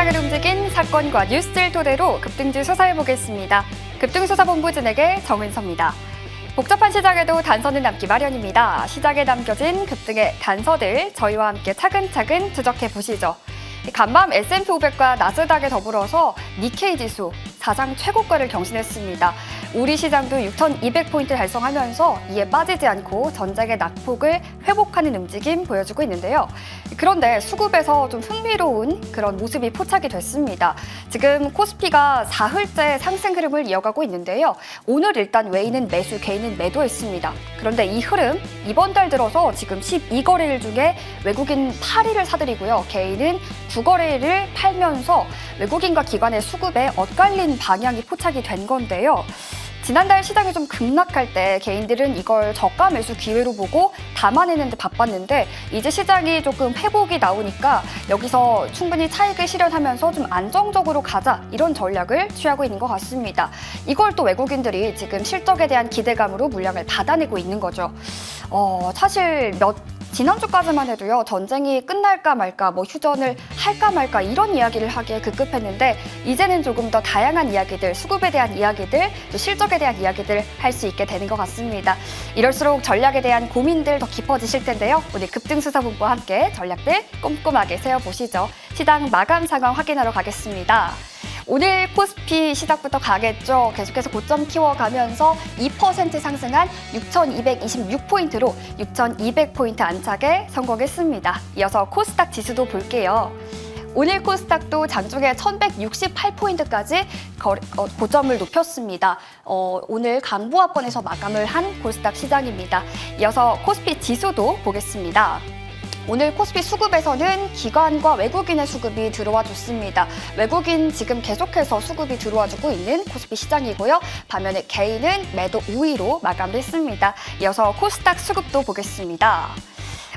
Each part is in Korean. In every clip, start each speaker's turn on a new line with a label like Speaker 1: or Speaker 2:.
Speaker 1: 시장을 움직인 사건과 뉴스를 토대로 급등주 수사해보겠습니다. 급등수사본부 진행의 정은서입니다. 복잡한 시장에도 단서는 남기 마련입니다. 시장에 남겨진 급등의 단서들 저희와 함께 차근차근 추적해보시죠. 간밤 S&P 500과 나스닥에 더불어서 니케이 지수 사상 최고가를 경신했습니다. 우리 시장도 6,200포인트 달성하면서 이에 빠지지 않고 전작의 낙폭을 회복하는 움직임 보여주고 있는데요. 그런데 수급에서 좀 흥미로운 그런 모습이 포착이 됐습니다. 지금 코스피가 사흘째 상승 흐름을 이어가고 있는데요. 오늘 일단 외인은 매수, 개인은 매도했습니다. 그런데 이 흐름 이번 달 들어서 지금 12거래일 중에 외국인 8일을 사들이고요. 개인은 9거래일을 팔면서 외국인과 기관의 수급에 엇갈린 방향이 포착이 된 건데요. 지난달 시장이 좀 급락할 때 개인들은 이걸 저가 매수 기회로 보고 담아내는데 바빴는데 이제 시장이 조금 회복이 나오니까 여기서 충분히 차익을 실현하면서 좀 안정적으로 가자 이런 전략을 취하고 있는 것 같습니다. 이걸 또 외국인들이 지금 실적에 대한 기대감으로 물량을 받아내고 있는 거죠. 사실 지난주까지만 해도요, 전쟁이 끝날까 말까, 휴전을 할까 말까 이런 이야기를 하기에 급급했는데 이제는 조금 더 다양한 이야기들, 수급에 대한 이야기들, 또 실적에 대한 이야기들 할 수 있게 되는 것 같습니다. 이럴수록 전략에 대한 고민들 더 깊어지실 텐데요. 오늘 급등수사본부와 함께 전략들 꼼꼼하게 세워보시죠. 시장 마감 상황 확인하러 가겠습니다. 오늘 코스피 시작부터 강했죠. 계속해서 고점 키워가면서 2% 상승한 6,226포인트로 6,200포인트 안착에 성공했습니다. 이어서 코스닥 지수도 볼게요. 오늘 코스닥도 장중에 1,168포인트까지 고점을 높였습니다. 오늘 강보합권에서 마감을 한 코스닥 시장입니다. 이어서 코스피 지수도 보겠습니다. 오늘 코스피 수급에서는 기관과 외국인의 수급이 들어와 줬습니다. 외국인 지금 계속해서 수급이 들어와 주고 있는 코스피 시장이고요. 반면에 개인은 매도 우위로 마감을 했습니다. 이어서 코스닥 수급도 보겠습니다.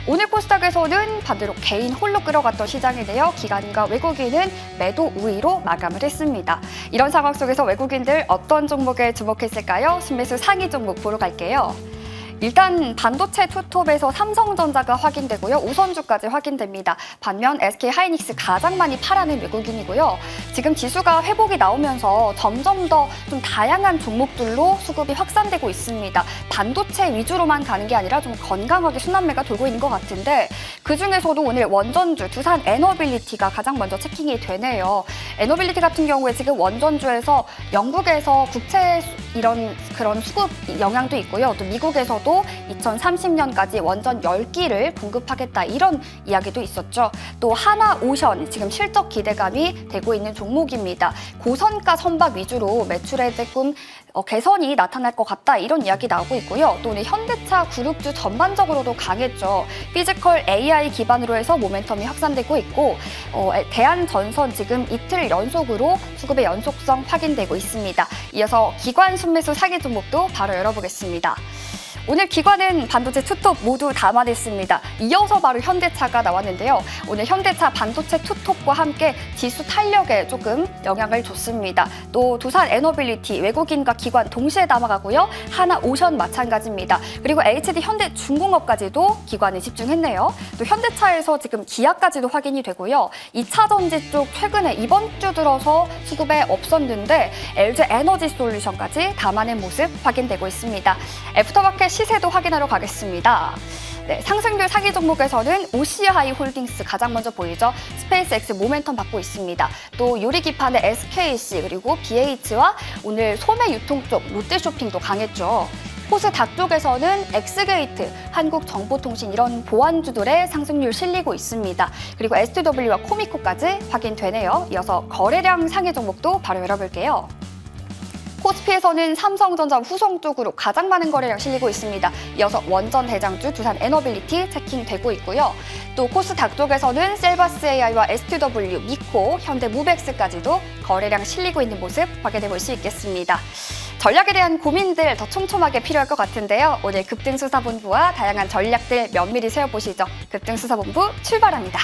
Speaker 1: 오늘 코스닥에서는 반대로 개인 홀로 끌어갔던 시장인데요. 기관과 외국인은 매도 우위로 마감을 했습니다. 이런 상황 속에서 외국인들 어떤 종목에 주목했을까요? 신매수 상위 종목 보러 갈게요. 일단 반도체 투톱에서 삼성전자가 확인되고요. 우선주까지 확인됩니다. 반면 SK하이닉스 가장 많이 팔아는 외국인이고요. 지금 지수가 회복이 나오면서 점점 더 좀 다양한 종목들로 수급이 확산되고 있습니다. 반도체 위주로만 가는 게 아니라 좀 건강하게 순환매가 돌고 있는 것 같은데 그중에서도 오늘 원전주 두산 에너빌리티가 가장 먼저 체킹이 되네요. 에너빌리티 같은 경우에 지금 원전주에서 영국에서 국채 이런 그런 수급 영향도 있고요. 또 미국에서도 2030년까지 원전 10기를 공급하겠다 이런 이야기도 있었죠. 또 하나오션 지금 실적 기대감이 되고 있는 종목입니다. 고선가 선박 위주로 매출에 조금 개선이 나타날 것 같다 이런 이야기 나오고 있고요. 또 오늘 현대차 그룹주 전반적으로도 강했죠. 피지컬 AI 기반으로 해서 모멘텀이 확산되고 있고 대한전선 지금 이틀 연속으로 수급의 연속성 확인되고 있습니다. 이어서 기관 순매수 사기 종목도 바로 열어보겠습니다. 오늘 기관은 반도체 투톱 모두 담아냈습니다. 이어서 바로 현대차가 나왔는데요. 오늘 현대차 반도체 투톱과 함께 지수 탄력에 조금 영향을 줬습니다. 또 두산 에너빌리티 외국인과 기관 동시에 담아가고요. 하나오션 마찬가지입니다. 그리고 HD 현대중공업까지도 기관에 집중했네요. 또 현대차에서 지금 기아까지도 확인이 되고요. 2차 전지 쪽 최근에 이번 주 들어서 수급에 없었는데 LG 에너지 솔루션까지 담아낸 모습 확인되고 있습니다. 애프터마켓 시세도 확인하러 가겠습니다. 네, 상승률 상위 종목에서는 OCI 홀딩스 가장 먼저 보이죠. 스페이스X 모멘텀 받고 있습니다. 또 요리기판의 SKC 그리고 BH와 오늘 소매 유통 쪽 롯데쇼핑도 강했죠. 코스닥 쪽에서는 엑스게이트, 한국정보통신 이런 보안주들의 상승률 실리고 있습니다. 그리고 STW와 코미코까지 확인되네요. 이어서 거래량 상위 종목도 바로 열어볼게요. 코스피에서는 삼성전자 후성 쪽으로 가장 많은 거래량 실리고 있습니다. 이어서 원전 대장주 두산 에너빌리티 체킹되고 있고요. 또 코스닥 쪽에서는 셀바스 AI와 STW, 미코, 현대무벡스까지도 거래량 실리고 있는 모습 확인해 볼 수 있겠습니다. 전략에 대한 고민들 더 촘촘하게 필요할 것 같은데요. 오늘 급등수사본부와 다양한 전략들 면밀히 세워보시죠. 급등수사본부 출발합니다.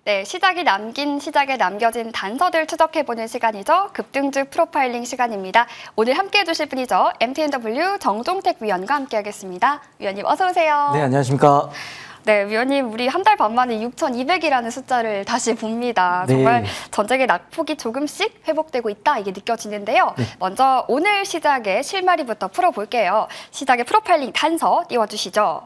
Speaker 1: 네, 시작에 남겨진 단서들 추적해보는 시간이죠. 급등주 프로파일링 시간입니다. 오늘 함께해 주실 분이죠. MTNW 정종택 위원과 함께하겠습니다. 위원님 어서 오세요.
Speaker 2: 네, 안녕하십니까.
Speaker 1: 네, 위원님 우리 한 달 반 만에 6,200이라는 숫자를 다시 봅니다.
Speaker 2: 네.
Speaker 1: 정말 전쟁의 낙폭이 조금씩 회복되고 있다 이게 느껴지는데요.
Speaker 2: 네.
Speaker 1: 먼저 오늘 시작의 실마리부터 풀어볼게요. 시작의 프로파일링 단서 띄워주시죠.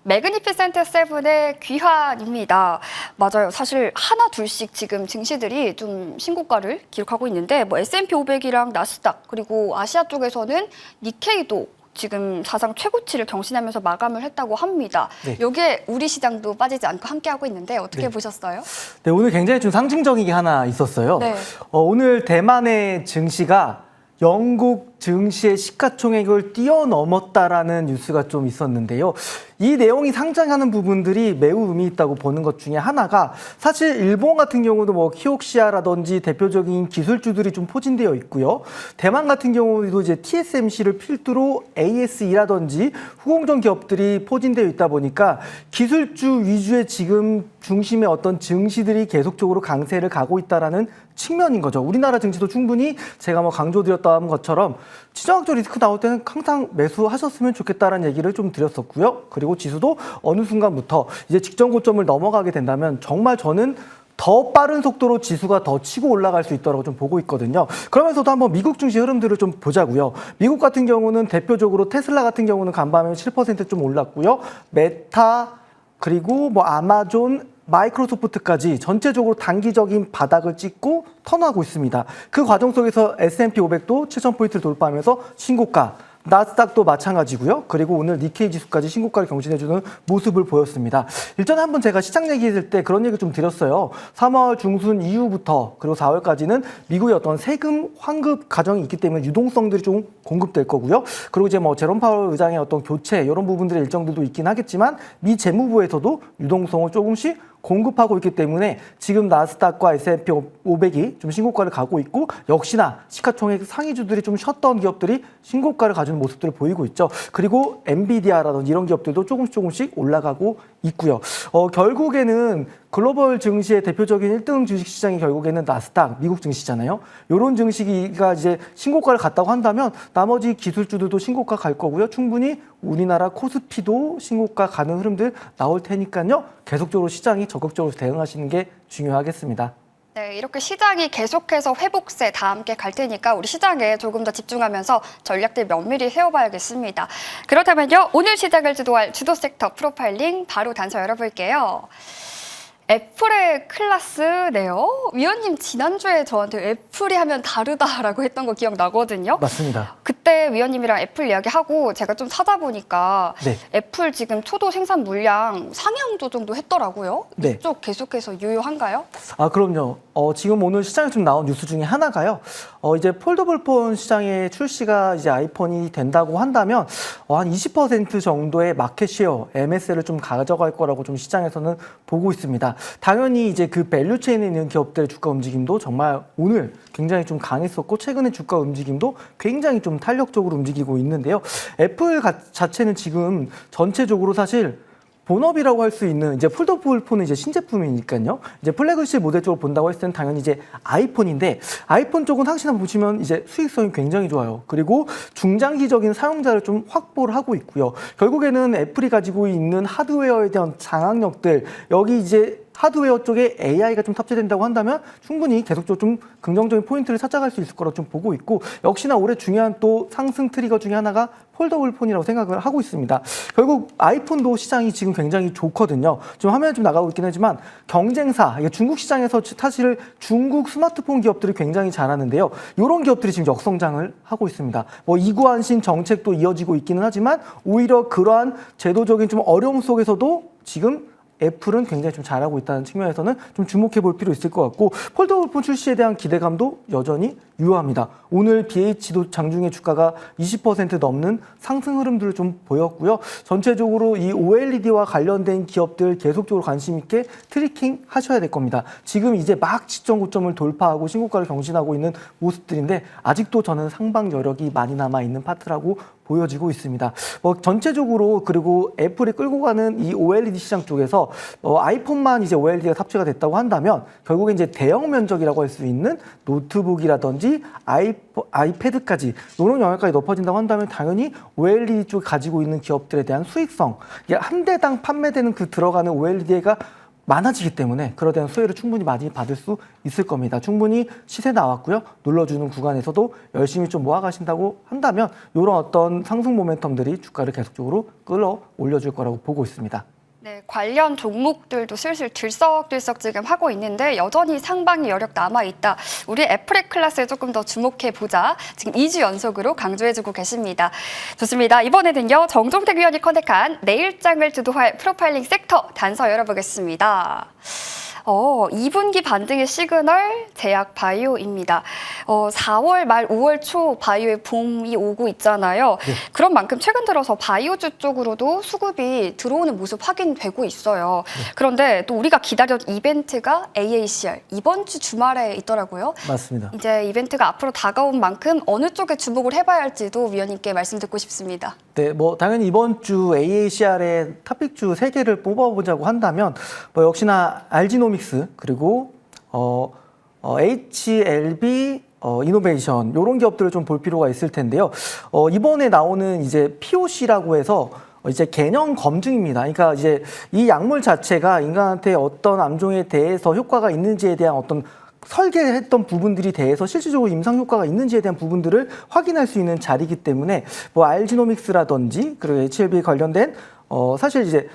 Speaker 1: 매그니피센트 7의 귀환입니다. 맞아요. 사실 하나 둘씩 지금 증시들이 좀 신고가를 기록하고 있는데 뭐 S&P 500이랑 나스닥 그리고 아시아 쪽에서는 니케이도 지금 사상 최고치를 경신하면서 마감을 했다고 합니다.
Speaker 2: 네.
Speaker 1: 여기에 우리 시장도 빠지지 않고 함께하고 있는데 어떻게
Speaker 2: 네.
Speaker 1: 보셨어요?
Speaker 2: 네, 오늘 굉장히 좀 상징적인 게 하나 있었어요.
Speaker 1: 네.
Speaker 2: 오늘 대만의 증시가 영국 증시의 시가총액을 뛰어넘었다라는 뉴스가 좀 있었는데요. 이 내용이 상징하는 부분들이 매우 의미 있다고 보는 것 중에 하나가 사실 일본 같은 경우도 뭐 키옥시아라든지 대표적인 기술주들이 좀 포진되어 있고요. 대만 같은 경우도 이제 TSMC를 필두로 ASE라든지 후공정 기업들이 포진되어 있다 보니까 기술주 위주의 지금 중심의 어떤 증시들이 계속적으로 강세를 가고 있다라는 측면인 거죠. 우리나라 증시도 충분히 제가 뭐 강조드렸던 것처럼 지정학적 리스크 나올 때는 항상 매수하셨으면 좋겠다라는 얘기를 좀 드렸었고요. 그리고 지수도 어느 순간부터 이제 직전 고점을 넘어가게 된다면 정말 저는 더 빠른 속도로 지수가 더 치고 올라갈 수 있다고 좀 보고 있거든요. 그러면서도 한번 미국 증시 흐름들을 좀 보자고요. 미국 같은 경우는 대표적으로 테슬라 같은 경우는 간밤에 7% 좀 올랐고요. 메타 그리고 뭐 아마존 마이크로소프트까지 전체적으로 단기적인 바닥을 찍고 턴하고 있습니다. 그 과정 속에서 S&P 500도 7,000포인트를 돌파하면서 신고가, 나스닥도 마찬가지고요. 그리고 오늘 니케이 지수까지 신고가를 경신해주는 모습을 보였습니다. 일전에 한번 제가 시장 얘기했을 때 그런 얘기 좀 드렸어요. 3월 중순 이후부터 그리고 4월까지는 미국의 어떤 세금 환급 과정이 있기 때문에 유동성들이 좀 공급될 거고요. 그리고 이제 뭐 제롬 파월 의장의 어떤 교체 이런 부분들의 일정들도 있긴 하겠지만 미 재무부에서도 유동성을 조금씩 공급하고 있기 때문에 지금 나스닥과 S&P 500이 좀 신고가를 가고 있고 역시나 시가총액 상위주들이 좀 쉬었던 기업들이 신고가를 가지는 모습들을 보이고 있죠. 그리고 엔비디아라든지 이런 기업들도 조금씩 올라가고 있고요. 결국에는 글로벌 증시의 대표적인 1등 주식시장이 결국에는 나스닥, 미국 증시잖아요. 이런 증시가 이제 신고가를 갔다고 한다면 나머지 기술주들도 신고가 갈 거고요. 충분히 우리나라 코스피도 신고가 가는 흐름들 나올 테니까요. 계속적으로 시장이 적극적으로 대응하시는 게 중요하겠습니다.
Speaker 1: 네, 이렇게 시장이 계속해서 회복세 다 함께 갈 테니까 우리 시장에 조금 더 집중하면서 전략들 면밀히 세워봐야겠습니다. 그렇다면요, 오늘 시작을 주도할 주도 섹터 프로파일링 바로 단서 열어볼게요. 애플의 클라스네요. 위원님 지난주에 저한테 애플이 하면 다르다라고 했던 거 기억나거든요.
Speaker 2: 맞습니다.
Speaker 1: 그때 위원님이랑 애플 이야기하고 제가 좀 찾아보니까
Speaker 2: 네.
Speaker 1: 애플 지금 초도 생산 물량 상향도 정도 했더라고요.
Speaker 2: 네.
Speaker 1: 이쪽 계속해서 유효한가요?
Speaker 2: 아, 그럼요. 지금 오늘 시장에 좀 나온 뉴스 중에 하나가요. 이제 폴더블 폰 시장에 출시가 이제 아이폰이 된다고 한다면 한 20% 정도의 마켓 쉐어, MS를 좀 가져갈 거라고 좀 시장에서는 보고 있습니다. 당연히 이제 그 밸류 체인에 있는 기업들의 주가 움직임도 정말 오늘 굉장히 좀 강했었고 최근의 주가 움직임도 굉장히 좀 탄력적으로 움직이고 있는데요. 애플 자체는 지금 전체적으로 사실 본업이라고 할 수 있는 이제 폴더블 폰은 이제 신제품이니까요. 이제 플래그십 모델 쪽으로 본다고 했을 때는 당연히 이제 아이폰인데 아이폰 쪽은 항상 보시면 이제 수익성이 굉장히 좋아요. 그리고 중장기적인 사용자를 좀 확보를 하고 있고요. 결국에는 애플이 가지고 있는 하드웨어에 대한 장악력들 여기 이제 하드웨어 쪽에 AI가 좀 탑재된다고 한다면 충분히 계속적으로 좀 긍정적인 포인트를 찾아갈 수 있을 거라고 좀 보고 있고 역시나 올해 중요한 또 상승 트리거 중에 하나가 폴더블 폰이라고 생각을 하고 있습니다. 결국 아이폰도 시장이 지금 굉장히 좋거든요. 지금 화면에 좀 나가고 있긴 하지만 경쟁사, 중국 시장에서 사실 중국 스마트폰 기업들이 굉장히 잘하는데요. 이런 기업들이 지금 역성장을 하고 있습니다. 뭐 이구안신 정책도 이어지고 있기는 하지만 오히려 그러한 제도적인 좀 어려움 속에서도 지금 애플은 굉장히 좀 잘하고 있다는 측면에서는 좀 주목해 볼 필요 있을 것 같고 폴더블 폰 출시에 대한 기대감도 여전히 유효합니다. 오늘 BH도 장중에 주가가 20% 넘는 상승 흐름들을 좀 보였고요. 전체적으로 이 OLED와 관련된 기업들 계속적으로 관심 있게 트래킹 하셔야 될 겁니다. 지금 이제 막 지점 고점을 돌파하고 신고가를 경신하고 있는 모습들인데 아직도 저는 상방 여력이 많이 남아 있는 파트라고 보여지고 있습니다. 전체적으로 그리고 애플이 끌고 가는 이 OLED 시장 쪽에서 아이폰만 이제 OLED가 탑재가 됐다고 한다면 결국에 이제 대형 면적이라고 할 수 있는 노트북이라든지 아이패드까지 이런 영역까지 높아진다고 한다면 당연히 OLED 쪽 가지고 있는 기업들에 대한 수익성, 이게 한 대당 판매되는 그 들어가는 OLED가 많아지기 때문에 그에 대한 수혜를 충분히 많이 받을 수 있을 겁니다. 충분히 시세 나왔고요. 눌러주는 구간에서도 열심히 좀 모아가신다고 한다면 이런 어떤 상승 모멘텀들이 주가를 계속적으로 끌어 올려줄 거라고 보고 있습니다.
Speaker 1: 네, 관련 종목들도 슬슬 들썩들썩 지금 하고 있는데 여전히 상방의 여력 남아있다. 우리 애플의 클래스에 조금 더 주목해보자. 지금 2주 연속으로 강조해주고 계십니다. 좋습니다. 이번에는요. 정종택 위원이 컨택한 내일장을 주도할 프로파일링 섹터 단서 열어보겠습니다. 2분기 반등의 시그널 제약 바이오입니다. 4월 말 5월 초 바이오의 봄이 오고 있잖아요.
Speaker 2: 네.
Speaker 1: 그런 만큼 최근 들어서 바이오주 쪽으로도 수급이 들어오는 모습 확인되고 있어요.
Speaker 2: 네.
Speaker 1: 그런데 또 우리가 기다렸던 이벤트가 AACR 이번 주 주말에 있더라고요.
Speaker 2: 맞습니다.
Speaker 1: 이제 이벤트가 앞으로 다가온 만큼 어느 쪽에 주목을 해봐야 할지도 위원님께 말씀 듣고 싶습니다.
Speaker 2: 네, 당연히 이번 주 AACR의 탑픽주 3개를 뽑아보자고 한다면 역시나 알지노믹스 그리고 HLB 이노베이션 이런 기업들을 좀 볼 필요가 있을 텐데요. 이번에 나오는 이제 POC라고 해서 이제 개념 검증입니다. 그러니까 이제 이 약물 자체가 인간한테 어떤 암종에 대해서 효과가 있는지에 대한 어떤 설계했던 부분들이 대해서 실질적으로 임상 효과가 있는지에 대한 부분들을 확인할 수 있는 자리이기 때문에 알지노믹스라든지 그리고 HLB 관련된 사실 이제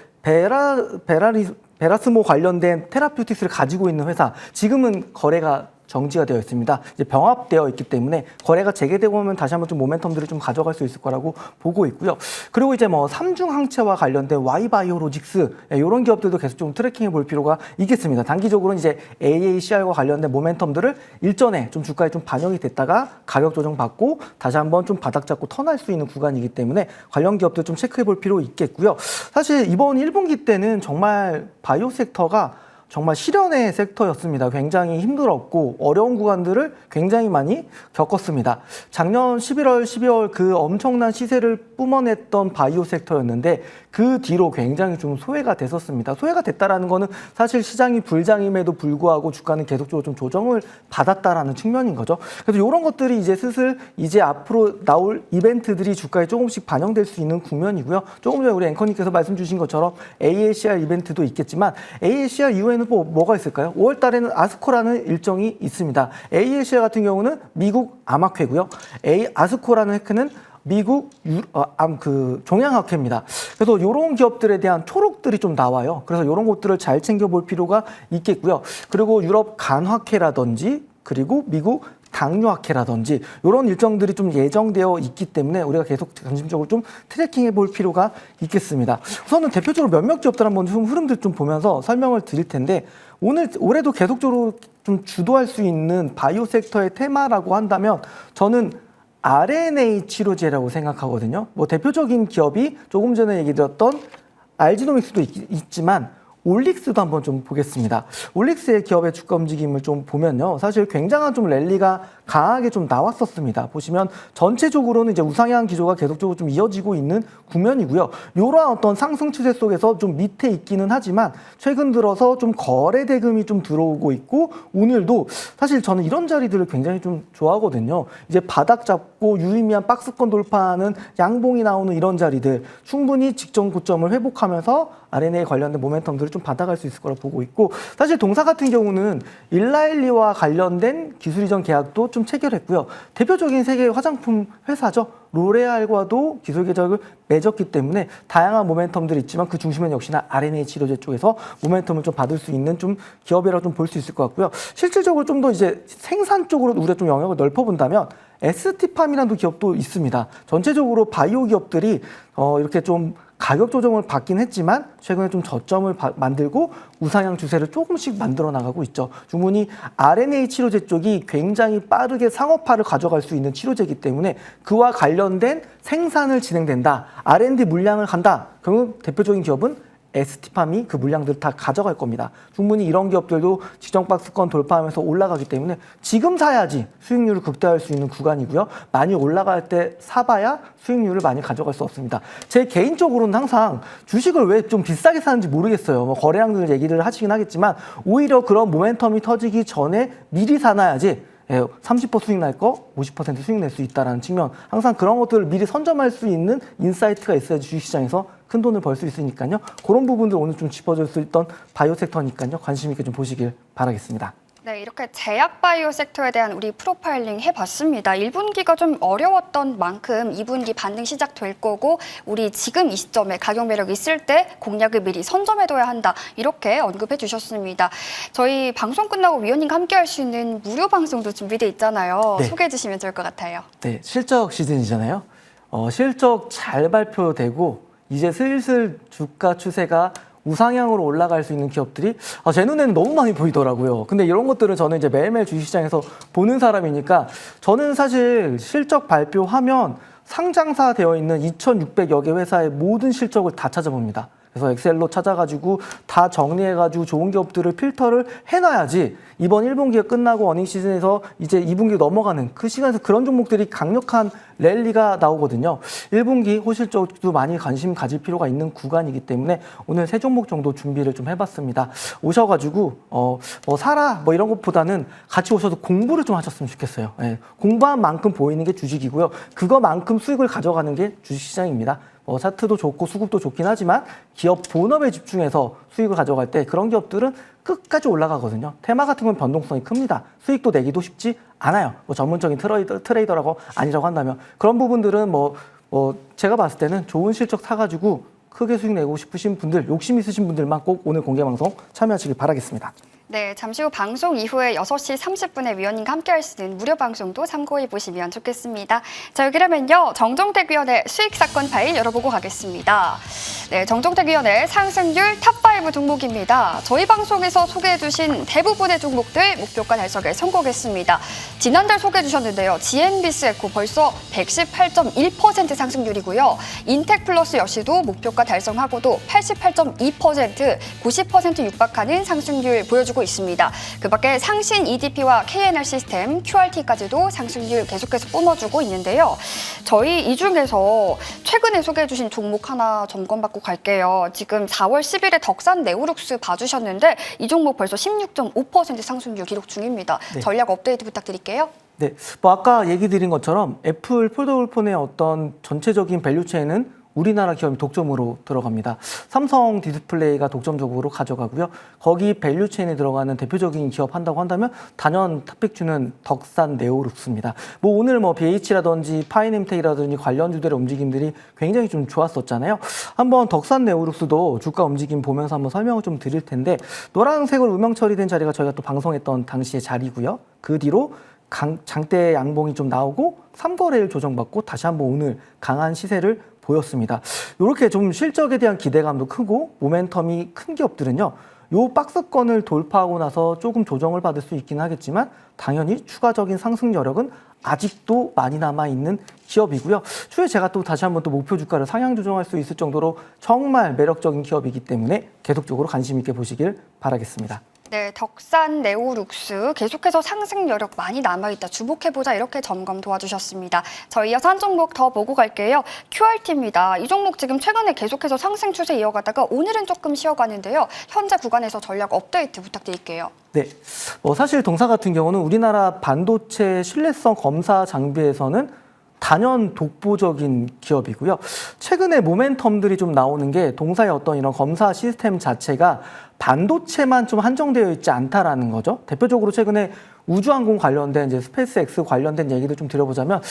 Speaker 2: 베라스모 관련된 테라퓨틱스를 가지고 있는 회사 지금은 거래가 정지가 되어 있습니다. 이제 병합되어 있기 때문에 거래가 재개되고 오면 다시 한번 좀 모멘텀들을 좀 가져갈 수 있을 거라고 보고 있고요. 그리고 이제 삼중항체와 관련된 Y바이오로직스 이런 기업들도 계속 좀 트래킹해 볼 필요가 있겠습니다. 단기적으로는 이제 AACR과 관련된 모멘텀들을 일전에 좀 주가에 좀 반영이 됐다가 가격 조정 받고 다시 한번 좀 바닥 잡고 턴할 수 있는 구간이기 때문에 관련 기업들 좀 체크해 볼 필요 있겠고요. 사실 이번 1분기 때는 정말 바이오 섹터가 정말 실현의 섹터였습니다. 굉장히 힘들었고 어려운 구간들을 굉장히 많이 겪었습니다. 작년 11월, 12월 그 엄청난 시세를 뿜어냈던 바이오 섹터였는데 그 뒤로 굉장히 좀 소외가 됐었습니다. 소외가 됐다라는 거는 사실 시장이 불장임에도 불구하고 주가는 계속적으로 좀 조정을 받았다라는 측면인 거죠. 그래서 이런 것들이 이제 슬슬 이제 앞으로 나올 이벤트들이 주가에 조금씩 반영될 수 있는 국면이고요. 조금 전에 우리 앵커님께서 말씀 주신 것처럼 AACR 이벤트도 있겠지만 AACR 이후에는 뭐가 있을까요? 5월 달에는 아스코라는 일정이 있습니다. AACR 같은 경우는 미국 암학회고요. 아스코라는 회크는 미국 종양학회입니다. 그래서 이런 기업들에 대한 초록들이 좀 나와요. 그래서 이런 것들을 잘 챙겨볼 필요가 있겠고요. 그리고 유럽 간학회라든지 그리고 미국 당뇨학회라든지 이런 일정들이 좀 예정되어 있기 때문에 우리가 계속 관심적으로 좀 트래킹해 볼 필요가 있겠습니다. 우선은 대표적으로 몇몇 기업들 한번 좀 흐름들 좀 보면서 설명을 드릴 텐데 올해도 계속적으로 좀 주도할 수 있는 바이오 섹터의 테마라고 한다면 저는 RNA 치료제라고 생각하거든요. 대표적인 기업이 조금 전에 얘기 드렸던 알지노믹스도 있지만 올릭스도 한번 좀 보겠습니다. 올릭스의 기업의 주가 움직임을 좀 보면요. 사실 굉장한 좀 랠리가 강하게 좀 나왔었습니다. 보시면 전체적으로는 이제 우상향 기조가 계속적으로 좀 이어지고 있는 국면이고요. 이러한 어떤 상승 추세 속에서 좀 밑에 있기는 하지만 최근 들어서 좀 거래 대금이 좀 들어오고 있고 오늘도 사실 저는 이런 자리들을 굉장히 좀 좋아하거든요. 이제 바닥 잡고 유의미한 박스권 돌파하는 양봉이 나오는 이런 자리들 충분히 직전 고점을 회복하면서 RNA 관련된 모멘텀들을 좀 받아갈 수 있을 거라 보고 있고 사실 동사 같은 경우는 일라일리와 관련된 기술 이전 계약도 좀 체결했고요. 대표적인 세계 화장품 회사죠. 로레알과도 기술 계약을 맺었기 때문에 다양한 모멘텀들이 있지만 그 중심에는 역시나 RNA 치료제 쪽에서 모멘텀을 좀 받을 수 있는 좀 기업이라고 좀 볼 수 있을 것 같고요. 실질적으로 좀 더 이제 생산 쪽으로 우리가 좀 영역을 넓혀본다면 ST팜이라는 기업도 있습니다. 전체적으로 바이오 기업들이 이렇게 좀 가격 조정을 받긴 했지만 최근에 좀 저점을 만들고 우상향 추세를 조금씩 만들어 나가고 있죠. 주문이 RNA 치료제 쪽이 굉장히 빠르게 상업화를 가져갈 수 있는 치료제이기 때문에 그와 관련된 생산을 진행된다. R&D 물량을 간다. 그러면 대표적인 기업은 ST팜이 그 물량들을 다 가져갈 겁니다. 충분히 이런 기업들도 지정박스권 돌파하면서 올라가기 때문에 지금 사야지 수익률을 극대화할 수 있는 구간이고요. 많이 올라갈 때 사봐야 수익률을 많이 가져갈 수 없습니다. 제 개인적으로는 항상 주식을 왜 좀 비싸게 사는지 모르겠어요. 뭐 거래량들 얘기를 하시긴 하겠지만 오히려 그런 모멘텀이 터지기 전에 미리 사놔야지 30% 수익 날 거 50% 수익 낼 수 있다는 측면, 항상 그런 것들을 미리 선점할 수 있는 인사이트가 있어야지 주식시장에서 큰 돈을 벌 수 있으니까요. 그런 부분들 오늘 좀 짚어줄 수 있던 바이오 섹터니까요. 관심 있게 좀 보시길 바라겠습니다.
Speaker 1: 네, 이렇게 제약 바이오 섹터에 대한 우리 프로파일링 해봤습니다. 1분기가 좀 어려웠던 만큼 2분기 반등 시작될 거고 우리 지금 이 시점에 가격 매력이 있을 때 공략을 미리 선점해둬야 한다. 이렇게 언급해 주셨습니다. 저희 방송 끝나고 위원님과 함께 할 수 있는 무료 방송도 준비돼 있잖아요.
Speaker 2: 네.
Speaker 1: 소개해 주시면 좋을 것 같아요.
Speaker 2: 네, 실적 시즌이잖아요. 실적 잘 발표되고 이제 슬슬 주가 추세가 우상향으로 올라갈 수 있는 기업들이 제 눈에는 너무 많이 보이더라고요. 근데 이런 것들은 저는 이제 매일매일 주식시장에서 보는 사람이니까 저는 사실 실적 발표하면 상장사 되어 있는 2,600여 개 회사의 모든 실적을 다 찾아봅니다. 그래서 엑셀로 찾아가지고 다 정리해가지고 좋은 기업들을 필터를 해놔야지 이번 1분기가 끝나고 어닝 시즌에서 이제 2분기 넘어가는 그 시간에서 그런 종목들이 강력한 랠리가 나오거든요. 1분기 호실적도 많이 관심 가질 필요가 있는 구간이기 때문에 오늘 세 종목 정도 준비를 좀 해봤습니다. 오셔가지고 사라 뭐 이런 것보다는 같이 오셔서 공부를 좀 하셨으면 좋겠어요. 공부한 만큼 보이는 게 주식이고요. 그거만큼 수익을 가져가는 게 주식시장입니다. 차트도 좋고 수급도 좋긴 하지만 기업 본업에 집중해서 수익을 가져갈 때 그런 기업들은 끝까지 올라가거든요. 테마 같은 건 변동성이 큽니다. 수익도 내기도 쉽지 않아요. 전문적인 트레이더라고 아니라고 한다면 그런 부분들은 제가 봤을 때는 좋은 실적 사가지고 크게 수익 내고 싶으신 분들, 욕심 있으신 분들만 꼭 오늘 공개방송 참여하시길 바라겠습니다.
Speaker 1: 네, 잠시 후 방송 이후에 6시 30분에 위원님과 함께 할 수 있는 무료 방송도 참고해 보시면 좋겠습니다. 자, 여기라면요. 정종택 위원의 수익 사건 파일 열어보고 가겠습니다. 네, 정종택 위원의 상승률 탑5 종목입니다. 저희 방송에서 소개해 주신 대부분의 종목들 목표가 달성에 성공했습니다. 지난달 소개해 주셨는데요. GN비스에코 벌써 118.1% 상승률이고요. 인텍플러스 역시도 목표가 달성하고도 88.2%, 90% 육박하는 상승률 보여주고 있습니다. 그 밖에 상신 EDP와 KNR 시스템, QRT까지도 상승률 계속해서 뿜어주고 있는데요. 저희 이 중에서 최근에 소개해주신 종목 하나 점검받고 갈게요. 지금 4월 10일에 덕산 네오룩스 봐주셨는데 이 종목 벌써 16.5% 상승률 기록 중입니다.
Speaker 2: 네.
Speaker 1: 전략 업데이트 부탁드릴게요.
Speaker 2: 네, 아까 얘기 드린 것처럼 애플 폴더블 폰의 어떤 전체적인 밸류체인은 우리나라 기업이 독점으로 들어갑니다. 삼성 디스플레이가 독점적으로 가져가고요. 거기 밸류체인에 들어가는 대표적인 기업 한다고 한다면 단연 탑픽주는 덕산 네오룩스입니다. 오늘 BH라든지 파이nem텍이라든지 관련주들의 움직임들이 굉장히 좀 좋았었잖아요. 한번 덕산 네오룩스도 주가 움직임 보면서 한번 설명을 좀 드릴 텐데 노란색으로 음영 처리된 자리가 저희가 또 방송했던 당시의 자리고요. 그 뒤로 장대 양봉이 좀 나오고 3거래일 조정받고 다시 한번 오늘 강한 시세를 보였습니다. 이렇게 좀 실적에 대한 기대감도 크고 모멘텀이 큰 기업들은요. 요 박스권을 돌파하고 나서 조금 조정을 받을 수 있긴 하겠지만 당연히 추가적인 상승 여력은 아직도 많이 남아있는 기업이고요. 추후에 제가 또 다시 한번 또 목표 주가를 상향 조정할 수 있을 정도로 정말 매력적인 기업이기 때문에 계속적으로 관심 있게 보시길 바라겠습니다.
Speaker 1: 네, 덕산 네오룩스 계속해서 상승 여력 많이 남아있다. 주목해보자 이렇게 점검 도와주셨습니다. 저희 이어서 한 종목 더 보고 갈게요. QRT입니다. 이 종목 지금 최근에 계속해서 상승 추세 이어가다가 오늘은 조금 쉬어가는데요. 현재 구간에서 전략 업데이트 부탁드릴게요.
Speaker 2: 네, 사실 동사 같은 경우는 우리나라 반도체 신뢰성 검사 장비에서는 단연 독보적인 기업이고요. 최근에 모멘텀들이 좀 나오는 게 동사의 어떤 이런 검사 시스템 자체가 반도체만 좀 한정되어 있지 않다라는 거죠. 대표적으로 최근에 우주항공 관련된 이제 스페이스X 관련된 얘기를 좀 드려보자면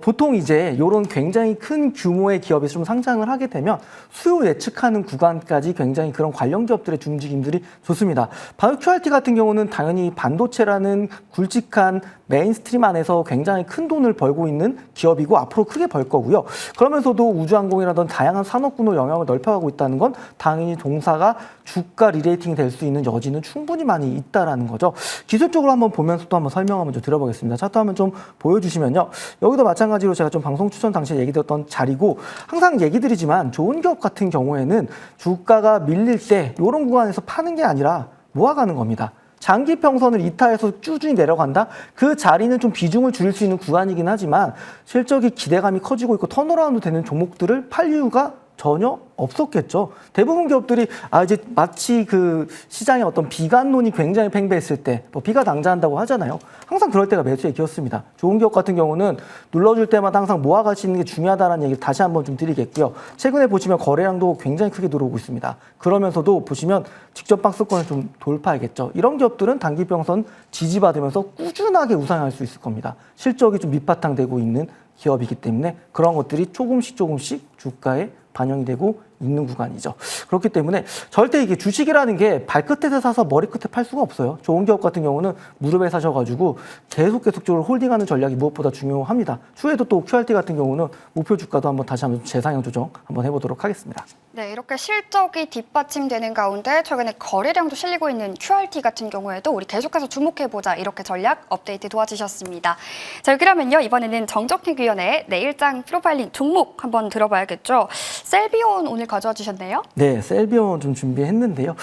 Speaker 2: 보통 이제 이런 굉장히 큰 규모의 기업이 좀 상장을 하게 되면 수요 예측하는 구간까지 굉장히 그런 관련 기업들의 움직임들이 좋습니다. 바이오 QRT 같은 경우는 당연히 반도체라는 굵직한 메인스트림 안에서 굉장히 큰 돈을 벌고 있는 기업이고 앞으로 크게 벌 거고요. 그러면서도 우주항공이라든 다양한 산업군으로 영향을 넓혀가고 있다는 건 당연히 동사가 주가 리레이팅이 될 수 있는 여지는 충분히 많이 있다라는 거죠. 기술적으로 한번 보면서 또 한번 설명 한번 좀 드려보겠습니다. 차트 한번 좀 보여주시면요. 여기도 마찬가지로 제가 좀 방송 추천 당시에 얘기 드렸던 자리고 항상 얘기 드리지만 좋은 기업 같은 경우에는 주가가 밀릴 때 이런 구간에서 파는 게 아니라 모아가는 겁니다. 장기 평선을 이탈해서 꾸준히 내려간다? 그 자리는 좀 비중을 줄일 수 있는 구간이긴 하지만 실적이 기대감이 커지고 있고 턴어라운드 되는 종목들을 팔 이유가 전혀 없었겠죠. 대부분 기업들이 이제 마치 그 시장의 어떤 비관론이 굉장히 팽배했을 때 비가 낭자한다고 하잖아요. 항상 그럴 때가 매수의 기회였습니다. 좋은 기업 같은 경우는 눌러줄 때마다 항상 모아가시는 게 중요하다는 얘기를 다시 한번 좀 드리겠고요. 최근에 보시면 거래량도 굉장히 크게 들어오고 있습니다. 그러면서도 보시면 직접 박스권을 좀 돌파하겠죠. 이런 기업들은 단기 평선 지지받으면서 꾸준하게 우상할 수 있을 겁니다. 실적이 좀 밑바탕되고 있는 기업이기 때문에 그런 것들이 조금씩 주가에 반영이 되고 있는 구간이죠. 그렇기 때문에 절대 이게 주식이라는 게 발끝에서 사서 머리끝에 팔 수가 없어요. 좋은 기업 같은 경우는 무릎에 사셔가지고 계속적으로 홀딩하는 전략이 무엇보다 중요합니다. 추후에도 또 QRT 같은 경우는 목표 주가도 한번 다시 한번 재상향 조정 한번 해보도록 하겠습니다.
Speaker 1: 네, 이렇게 실적이 뒷받침되는 가운데 최근에 거래량도 실리고 있는 QRT 같은 경우에도 우리 계속해서 주목해보자 이렇게 전략 업데이트 도와주셨습니다. 자, 그러면요 이번에는 정적택위원회 내일장 프로파일링 종목 한번 들어봐야겠죠. 셀비온 오늘 가져와 주셨네요.
Speaker 2: 네, 셀비온 좀 준비했는데요.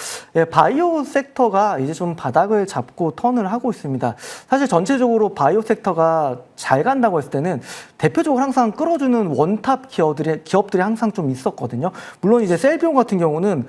Speaker 2: 바이오 섹터가 이제 좀 바닥을 잡고 턴을 하고 있습니다. 사실 전체적으로 바이오 섹터가 잘 간다고 했을 때는 대표적으로 항상 끌어주는 원탑 기업들이 항상 좀 있었거든요. 물론 이제 셀비온 같은 경우는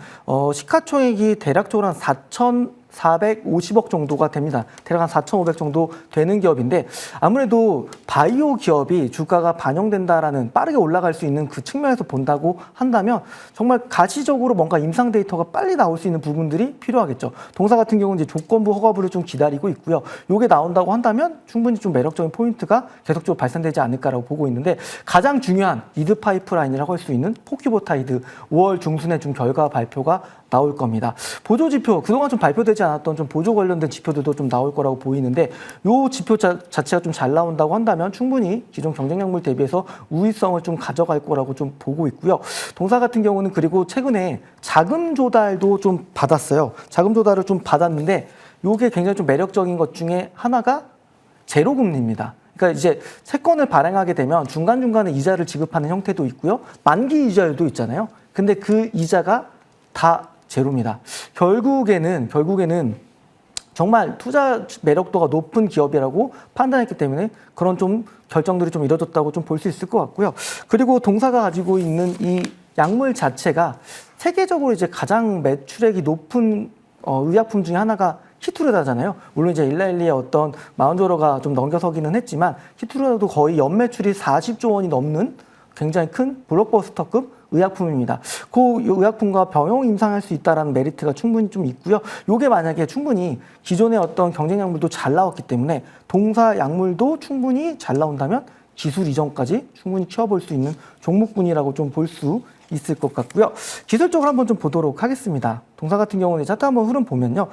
Speaker 2: 시가총액이 대략적으로 한 4,450억 정도가 됩니다. 대략 한 4,500 정도 되는 기업인데 아무래도 바이오 기업이 주가가 반영된다라는 빠르게 올라갈 수 있는 그 측면에서 본다고 한다면 정말 가시적으로 뭔가 임상 데이터가 빨리 나올 수 있는 부분들이 필요하겠죠. 동사 같은 경우는 이제 조건부 허가부를 좀 기다리고 있고요. 이게 나온다고 한다면 충분히 좀 매력적인 포인트가 계속적으로 발생되지 않을까라고 보고 있는데 가장 중요한 리드 파이프라인이라고 할 수 있는 포큐보타이드 5월 중순에 좀 결과 발표가 나올 겁니다. 보조 지표, 그동안 좀 발표되지 않았던 좀 보조 관련된 지표들도 좀 나올 거라고 보이는데 이 지표 자체가 좀 잘 나온다고 한다면 충분히 기존 경쟁력물 대비해서 우위성을 좀 가져갈 거라고 좀 보고 있고요. 동사 같은 경우는 그리고 최근에 자금 조달도 좀 받았어요. 자금 조달을 좀 받았는데 이게 굉장히 좀 매력적인 것 중에 하나가 제로금리입니다. 그러니까 이제 채권을 발행하게 되면 중간중간에 이자를 지급하는 형태도 있고요. 만기 이자율도 있잖아요. 근데 그 이자가 다 제로입니다. 결국에는 정말 투자 매력도가 높은 기업이라고 판단했기 때문에 그런 좀 결정들이 좀 이뤄졌다고 좀 볼 수 있을 것 같고요. 그리고 동사가 가지고 있는 이 약물 자체가 세계적으로 이제 가장 매출액이 높은 의약품 중에 하나가 키투르다잖아요. 물론 이제 일라일리의 어떤 마운조로가 좀 넘겨서기는 했지만 키투르다도 거의 연매출이 40조 원이 넘는 굉장히 큰 블록버스터급 의약품입니다. 그 의약품과 병용 임상할 수 있다는 메리트가 충분히 좀 있고요. 이게 만약에 충분히 기존의 어떤 경쟁 약물도 잘 나왔기 때문에 동사 약물도 충분히 잘 나온다면 기술 이전까지 충분히 키워볼 수 있는 종목군이라고 좀 볼 수 있을 것 같고요. 기술적으로 한번 좀 보도록 하겠습니다. 동사 같은 경우는 차트 한번 흐름 보면요.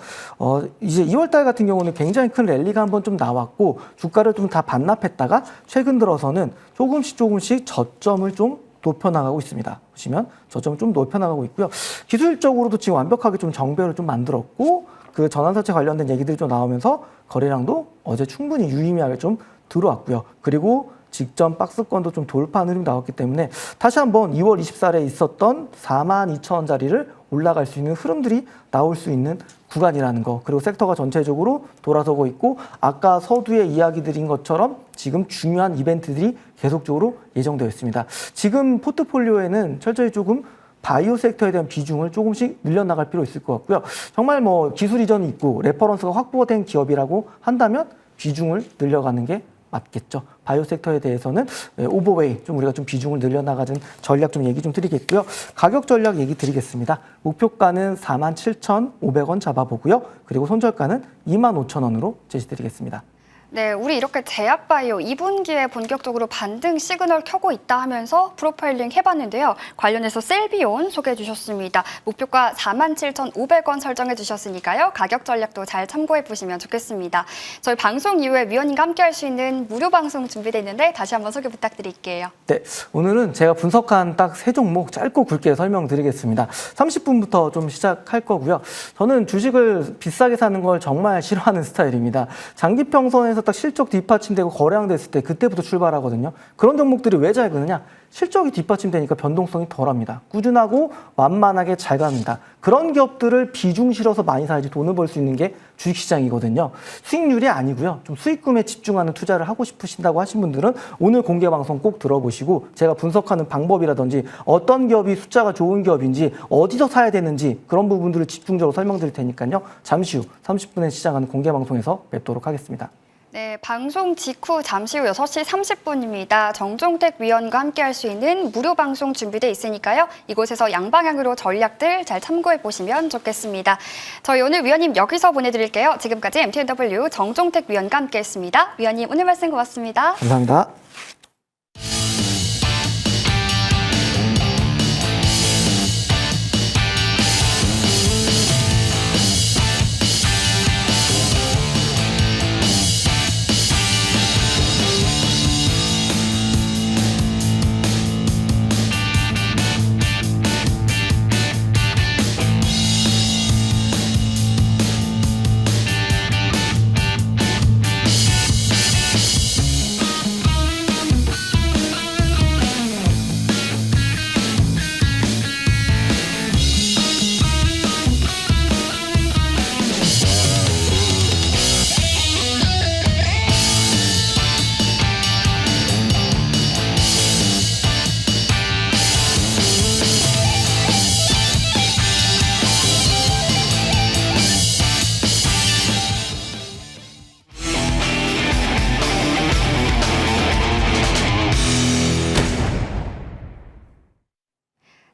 Speaker 2: 이제 2월달 같은 경우는 굉장히 큰 랠리가 한번 좀 나왔고 주가를 좀 다 반납했다가 최근 들어서는 조금씩 저점을 좀 높여나가고 있습니다. 보시면 저점을 좀 높여나가고 있고요. 기술적으로도 지금 완벽하게 좀 정배를 좀 만들었고 그 전환사채 관련된 얘기들이 좀 나오면서 거래량도 어제 충분히 유의미하게 좀 들어왔고요. 그리고 직전 박스권도 좀 돌파하는 흐름이 나왔기 때문에 다시 한번 2월 24일에 있었던 42,000원짜리를 올라갈 수 있는 흐름들이 나올 수 있는 구간이라는 거. 그리고 섹터가 전체적으로 돌아서고 있고 아까 서두에 이야기 드린 것처럼 지금 중요한 이벤트들이 계속적으로 예정되어 있습니다. 지금 포트폴리오에는 철저히 조금 바이오 섹터에 대한 비중을 조금씩 늘려나갈 필요 있을 것 같고요. 정말 뭐 기술 이전이 있고 레퍼런스가 확보된 기업이라고 한다면 비중을 늘려가는 게 맞겠죠. 바이오 섹터에 대해서는 오버웨이 좀 우리가 좀 비중을 늘려나가는 전략 좀 얘기 좀 드리겠고요. 가격 전략 얘기 드리겠습니다. 목표가는 47,500원 잡아보고요. 그리고 손절가는 25,000원으로 제시드리겠습니다.
Speaker 1: 네, 우리 이렇게 제약바이오 2분기에 본격적으로 반등 시그널 켜고 있다 하면서 프로파일링 해봤는데요. 관련해서 셀비온 소개해 주셨습니다. 목표가 47,500원 설정해 주셨으니까요. 가격 전략도 잘 참고해 보시면 좋겠습니다. 저희 방송 이후에 위원님과 함께 할 수 있는 무료 방송 준비되어 있는데 다시 한번 소개 부탁드릴게요.
Speaker 2: 네, 오늘은 제가 분석한 딱 세 종목 짧고 굵게 설명드리겠습니다. 30분부터 좀 시작할 거고요. 저는 주식을 비싸게 사는 걸 정말 싫어하는 스타일입니다. 장기평선에서 딱 실적 뒷받침되고 거래량 됐을 때 그때부터 출발하거든요. 그런 종목들이 왜 잘 그러냐? 실적이 뒷받침되니까 변동성이 덜합니다. 꾸준하고 완만하게 잘 갑니다. 그런 기업들을 비중 실어서 많이 사야지 돈을 벌 수 있는 게 주식시장이거든요. 수익률이 아니고요. 좀 수익금에 집중하는 투자를 하고 싶으신다고 하신 분들은 오늘 공개 방송 꼭 들어보시고 제가 분석하는 방법이라든지 어떤 기업이 숫자가 좋은 기업인지 어디서 사야 되는지 그런 부분들을 집중적으로 설명드릴 테니까요. 잠시 후 30분에 시작하는 공개 방송에서 뵙도록 하겠습니다.
Speaker 1: 네, 방송 직후 잠시 후 6시 30분입니다. 정종택 위원과 함께 할 수 있는 무료 방송 준비되어 있으니까요. 이곳에서 양방향으로 전략들 잘 참고해 보시면 좋겠습니다. 저희 오늘 위원님 여기서 보내드릴게요. 지금까지 MTNW 정종택 위원과 함께 했습니다. 위원님 오늘 말씀 고맙습니다.
Speaker 2: 감사합니다.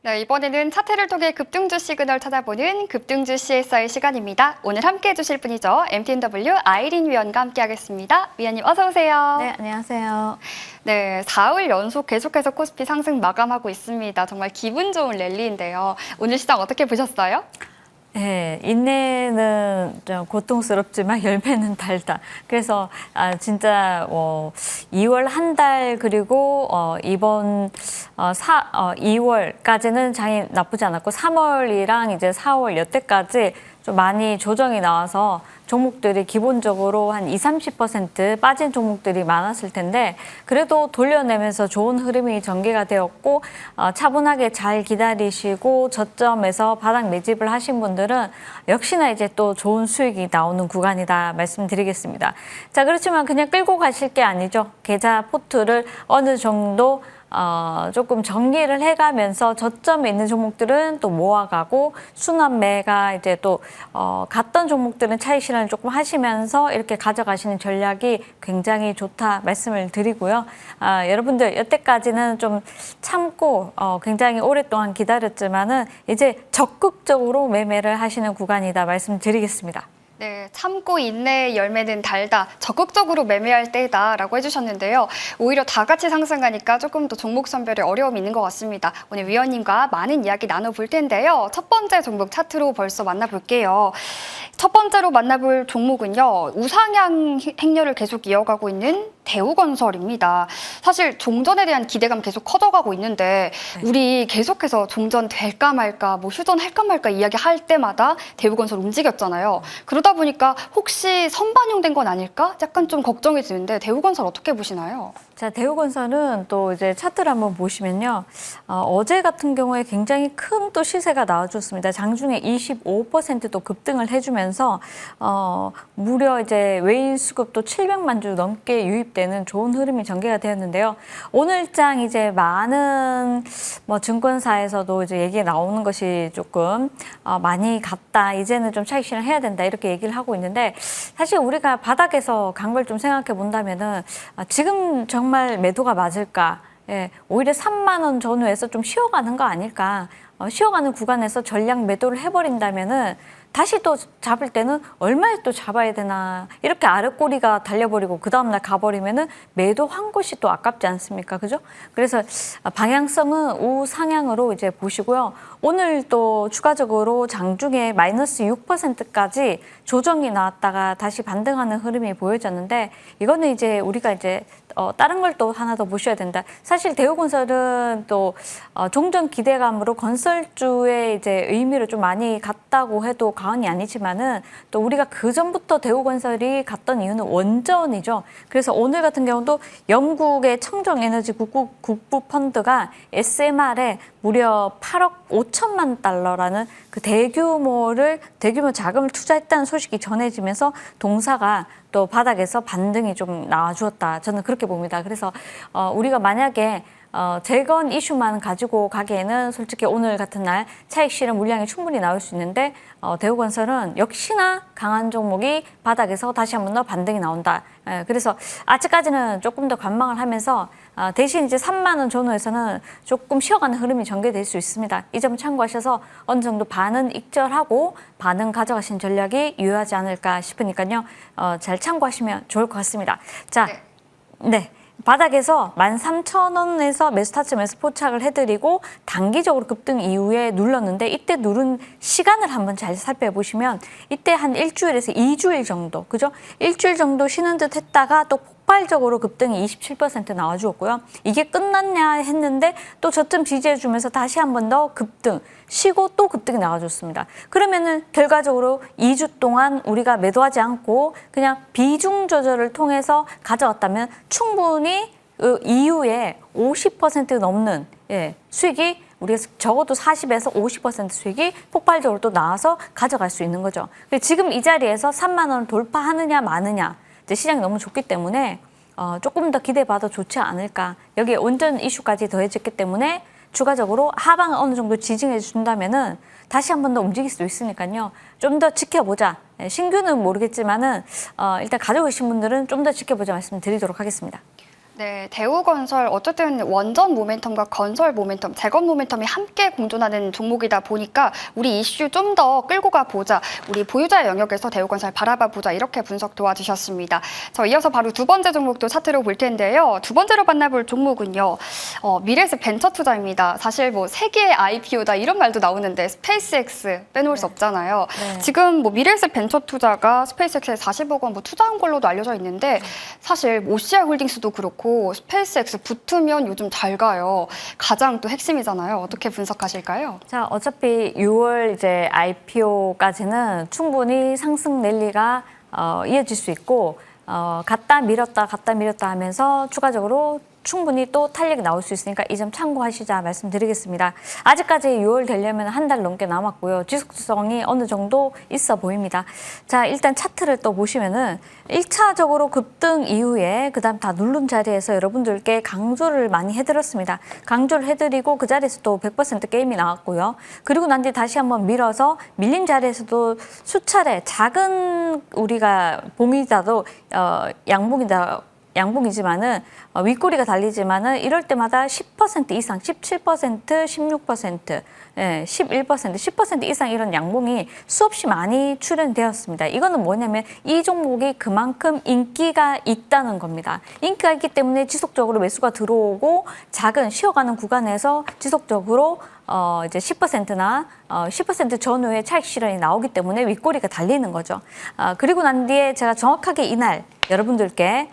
Speaker 1: 네, 이번에는 차트를 통해 급등주 시그널 찾아보는 급등주 CSI 시간입니다. 오늘 함께 해주실 분이죠. MTNW 아이린 위원과 함께 하겠습니다. 위원님 어서 오세요.
Speaker 3: 네, 안녕하세요.
Speaker 1: 네, 4일 연속 계속해서 코스피 상승 마감하고 있습니다. 정말 기분 좋은 랠리인데요. 오늘 시장 어떻게 보셨어요?
Speaker 3: 네, 인내는 좀 고통스럽지만 열매는 달다. 그래서 진짜 2월 한 달 그리고 이번 2월까지는 장이 나쁘지 않았고 3월이랑 이제 4월 여태까지 좀 많이 조정이 나와서 종목들이 기본적으로 한 20-30% 빠진 종목들이 많았을 텐데 그래도 돌려내면서 좋은 흐름이 전개가 되었고 차분하게 잘 기다리시고 저점에서 바닥 매집을 하신 분들은 역시나 이제 또 좋은 수익이 나오는 구간이다 말씀드리겠습니다. 자, 그렇지만 그냥 끌고 가실 게 아니죠. 계좌 포트를 어느 정도 조금 정리를 해가면서 저점에 있는 종목들은 또 모아가고 순환매가 이제 또 갔던 종목들은 차익 실현을 조금 하시면서 이렇게 가져가시는 전략이 굉장히 좋다 말씀을 드리고요. 여러분들 여태까지는 좀 참고 굉장히 오랫동안 기다렸지만은 이제 적극적으로 매매를 하시는 구간이다 말씀드리겠습니다.
Speaker 1: 네, 참고 인내의 열매는 달다. 적극적으로 매매할 때다라고 해주셨는데요. 오히려 다 같이 상승하니까 조금 더 종목 선별에 어려움이 있는 것 같습니다. 오늘 위원님과 많은 이야기 나눠볼 텐데요. 첫 번째 종목 차트로 벌써 만나볼게요. 첫 번째로 만나볼 종목은요. 우상향 행렬을 계속 이어가고 있는 대우건설입니다. 사실 종전에 대한 기대감 계속 커져가고 있는데 우리 계속해서 종전 될까 말까 뭐 휴전할까 말까 이야기할 때마다 대우건설 움직였잖아요. 그러다 보니까 혹시 선반영된 건 아닐까? 약간 좀 걱정이 드는데 대우건설 어떻게 보시나요?
Speaker 3: 자, 대우건설은 또 이제 차트를 한번 보시면요. 어제 같은 경우에 굉장히 큰 또 시세가 나와줬습니다. 장중에 25%도 급등을 해주면서 무려 이제 외인 수급도 700만 주 넘게 유입되는 좋은 흐름이 전개가 되었는데요. 오늘장 이제 많은 뭐 증권사에서도 이제 얘기가 나오는 것이 조금 많이 갔다. 이제는 좀 차익 실현해야 된다. 이렇게 얘기를 하고 있는데 사실 우리가 바닥에서 간 걸 좀 생각해 본다면은 지금 정말 매도가 맞을까? 예, 오히려 3만 원 전후에서 좀 쉬어가는 거 아닐까? 쉬어가는 구간에서 전량 매도를 해버린다면은 다시 또 잡을 때는 얼마에 또 잡아야 되나 이렇게 아랫꼬리가 달려버리고 그 다음날 가버리면은 매도 한 곳이 또 아깝지 않습니까? 그죠? 그래서 방향성은 우상향으로 이제 보시고요. 오늘 또 추가적으로 장중에 마이너스 6%까지 조정이 나왔다가 다시 반등하는 흐름이 보여졌는데 이거는 이제 우리가 이제 다른 걸 또 하나 더 보셔야 된다. 사실 대우건설은 또 종전 기대감으로 건설주의 이제 의미를 좀 많이 갔다고 해도 과언이 아니지만은 또 우리가 그 전부터 대우건설이 갔던 이유는 원전이죠. 그래서 오늘 같은 경우도 영국의 청정에너지 국부 펀드가 SMR에 무려 8억 5천만 달러라는 그 대규모 자금을 투자했다는 소식이 전해지면서 동사가 또 바닥에서 반등이 좀 나와주었다. 저는 그렇게 봅니다. 그래서 우리가 만약에 재건 이슈만 가지고 가기에는 솔직히 오늘 같은 날 차익 실현 물량이 충분히 나올 수 있는데 대우건설은 역시나 강한 종목이 바닥에서 다시 한 번 더 반등이 나온다. 그래서 아직까지는 조금 더 관망을 하면서 대신 이제 3만 원 전후에서는 조금 쉬어가는 흐름이 전개될 수 있습니다. 이 점 참고하셔서 어느 정도 반은 익절하고 반은 가져가신 전략이 유효하지 않을까 싶으니까요. 잘 참고하시면 좋을 것 같습니다. 자, 네. 바닥에서 13,000원에서 매수 타점에서 포착을 해드리고 단기적으로 급등 이후에 눌렀는데 이때 누른 시간을 한번 잘 살펴보시면 이때 한 일주일에서 2주일 정도, 그죠? 일주일 정도 쉬는 듯 했다가 또 폭발적으로 급등이 27% 나와주었고요. 이게 끝났냐 했는데 또 저점 지지해주면서 다시 한 번 더 급등, 쉬고 또 급등이 나와줬습니다. 그러면은 결과적으로 2주 동안 우리가 매도하지 않고 그냥 비중 조절을 통해서 가져왔다면 충분히 이후에 50% 넘는 수익이 우리가 적어도 40에서 50% 수익이 폭발적으로 또 나와서 가져갈 수 있는 거죠. 지금 이 자리에서 3만 원을 돌파하느냐 마느냐 이제 시장이 너무 좋기 때문에 조금 더 기대해봐도 좋지 않을까. 여기에 원전 이슈까지 더해졌기 때문에 추가적으로 하방을 어느 정도 지지해 준다면은 다시 한 번 더 움직일 수 있으니까요. 좀 더 지켜보자. 신규는 모르겠지만은 일단 가지고 계신 분들은 좀 더 지켜보자 말씀드리도록 하겠습니다.
Speaker 1: 네, 대우건설 어쨌든 원전 모멘텀과 건설 모멘텀, 재건 모멘텀이 함께 공존하는 종목이다 보니까 우리 이슈 좀 더 끌고 가보자. 우리 보유자의 영역에서 대우건설 바라봐보자. 이렇게 분석 도와주셨습니다. 저 이어서 바로 두 번째 종목도 차트로 볼 텐데요. 두 번째로 만나볼 종목은요. 미래에셋 벤처 투자입니다. 사실 뭐 세계의 IPO다 이런 말도 나오는데 스페이스X 빼놓을 수 없잖아요.
Speaker 3: 네.
Speaker 1: 지금 뭐 미래에셋 벤처 투자가 스페이스X에 40억 원 뭐 투자한 걸로도 알려져 있는데 사실 OCI 홀딩스도 그렇고 스페이스X 붙으면 요즘 잘 가요. 가장 또 핵심이잖아요. 어떻게 분석하실까요?
Speaker 3: 자, 어차피 6월 이제 IPO까지는 충분히 상승 랠리가 이어질 수 있고 갔다 밀었다 하면서 추가적으로 충분히 또 탄력이 나올 수 있으니까 이 점 참고하시자 말씀드리겠습니다. 아직까지 6월 되려면 한 달 넘게 남았고요. 지속성이 어느 정도 있어 보입니다. 자, 일단 차트를 또 보시면은 1차적으로 급등 이후에 그다음 다 누른 자리에서 여러분들께 강조를 많이 해드렸습니다. 강조를 해드리고 그 자리에서 또 100% 게임이 나왔고요. 그리고 난 뒤에 다시 한번 밀어서 밀린 자리에서도 수차례 작은 우리가 봉이다도 양봉이지만은 윗꼬리가 달리지만은 이럴 때마다 10% 이상, 17%, 16%, 11%, 10% 이상 이런 양봉이 수없이 많이 출현되었습니다. 이거는 뭐냐면 이 종목이 그만큼 인기가 있다는 겁니다. 인기가 있기 때문에 지속적으로 매수가 들어오고 작은 쉬어가는 구간에서 지속적으로 이제 10%나 10% 전후에 차익 실현이 나오기 때문에 윗꼬리가 달리는 거죠. 그리고 난 뒤에 제가 정확하게 이날 여러분들께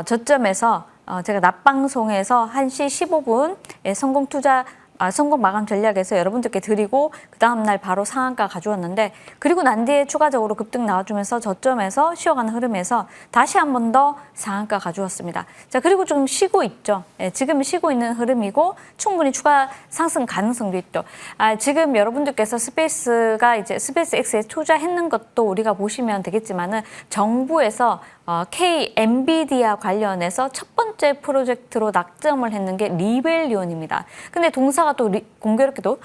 Speaker 3: 저점에서 제가 낮방송에서 1시 15분에 성공 투자 선거 마감 전략에서 여러분들께 드리고 그 다음 날 바로 상한가 가져왔는데 그리고 난 뒤에 추가적으로 급등 나와주면서 저점에서 쉬어가는 흐름에서 다시 한 번 더 상한가 가져왔습니다. 자, 그리고 좀 쉬고 있죠. 예, 지금 쉬고 있는 흐름이고 충분히 추가 상승 가능성도 있죠. 지금 여러분들께서 스페이스X에 투자했는 것도 우리가 보시면 되겠지만은 정부에서 K 엔비디아 관련해서 첫 번째 프로젝트로 낙점을 했는 게 리벨리온입니다. 근데 동사가 또 공교롭게도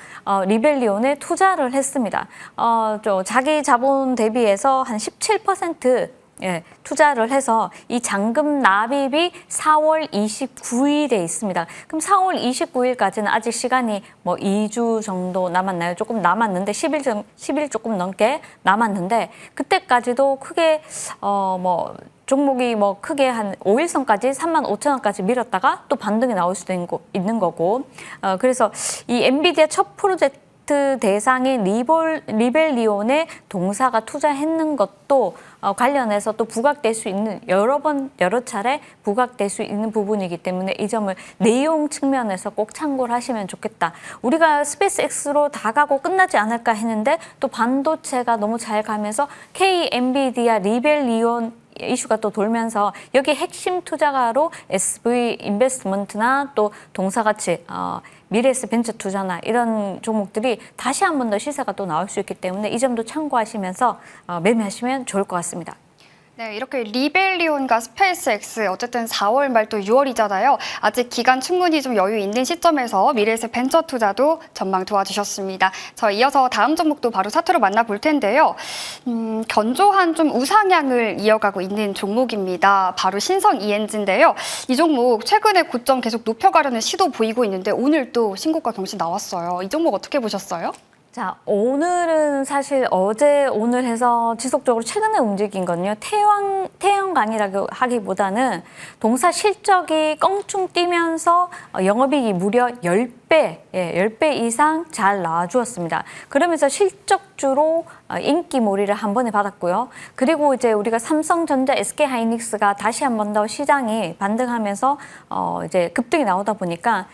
Speaker 3: 리벨리온에 투자를 했습니다. 자기 자본 대비해서 한 17% 투자를 해서 이 잔금 납입이 4월 29일에 있습니다. 그럼 4월 29일까지는 아직 시간이 뭐 2주 정도 남았나요? 조금 남았는데 10일 조금 넘게 남았는데 그때까지도 크게 종목이 크게 한 5일선까지 35,000원까지 밀었다가 또 반등이 나올 수도 있는 거고 그래서 이 엔비디아 첫 프로젝트 대상인 리벨리온에 동사가 투자했는 것도 관련해서 또 부각될 수 있는 여러 차례 부각될 수 있는 부분이기 때문에 이 점을 내용 측면에서 꼭 참고를 하시면 좋겠다. 우리가 스페이스X로 다 가고 끝나지 않을까 했는데 또 반도체가 너무 잘 가면서 K 엔비디아 리벨리온 이슈가 또 돌면서 여기 핵심 투자가로 SV 인베스트먼트나 또 동사같이 미래에스 벤처 투자나 이런 종목들이 다시 한 번 더 시세가 또 나올 수 있기 때문에 이 점도 참고하시면서 매매하시면 좋을 것 같습니다.
Speaker 1: 네, 이렇게 리벨리온과 스페이스X 어쨌든 4월 말 또 6월이잖아요. 아직 기간 충분히 좀 여유 있는 시점에서 미래에셋 벤처 투자도 전망 도와주셨습니다. 저 이어서 다음 종목도 바로 차트로 만나볼 텐데요. 견조한 좀 우상향을 이어가고 있는 종목입니다. 바로 신성 ENG인데요. 이 종목 최근에 고점 계속 높여가려는 시도 보이고 있는데 오늘 또 신고가 동시 나왔어요. 이 종목 어떻게 보셨어요?
Speaker 3: 자, 오늘은 사실 어제 오늘 해서 지속적으로 최근에 움직인 건요. 태양광이라고 하기보다는 동사 실적이 껑충 뛰면서 영업이익이 무려 10배, 10배 이상 잘 나와주었습니다. 그러면서 실적주로 인기몰이를 한 번에 받았고요. 그리고 이제 우리가 삼성전자, SK하이닉스가 다시 한 번 더 시장이 반등하면서 이제 급등이 나오다 보니까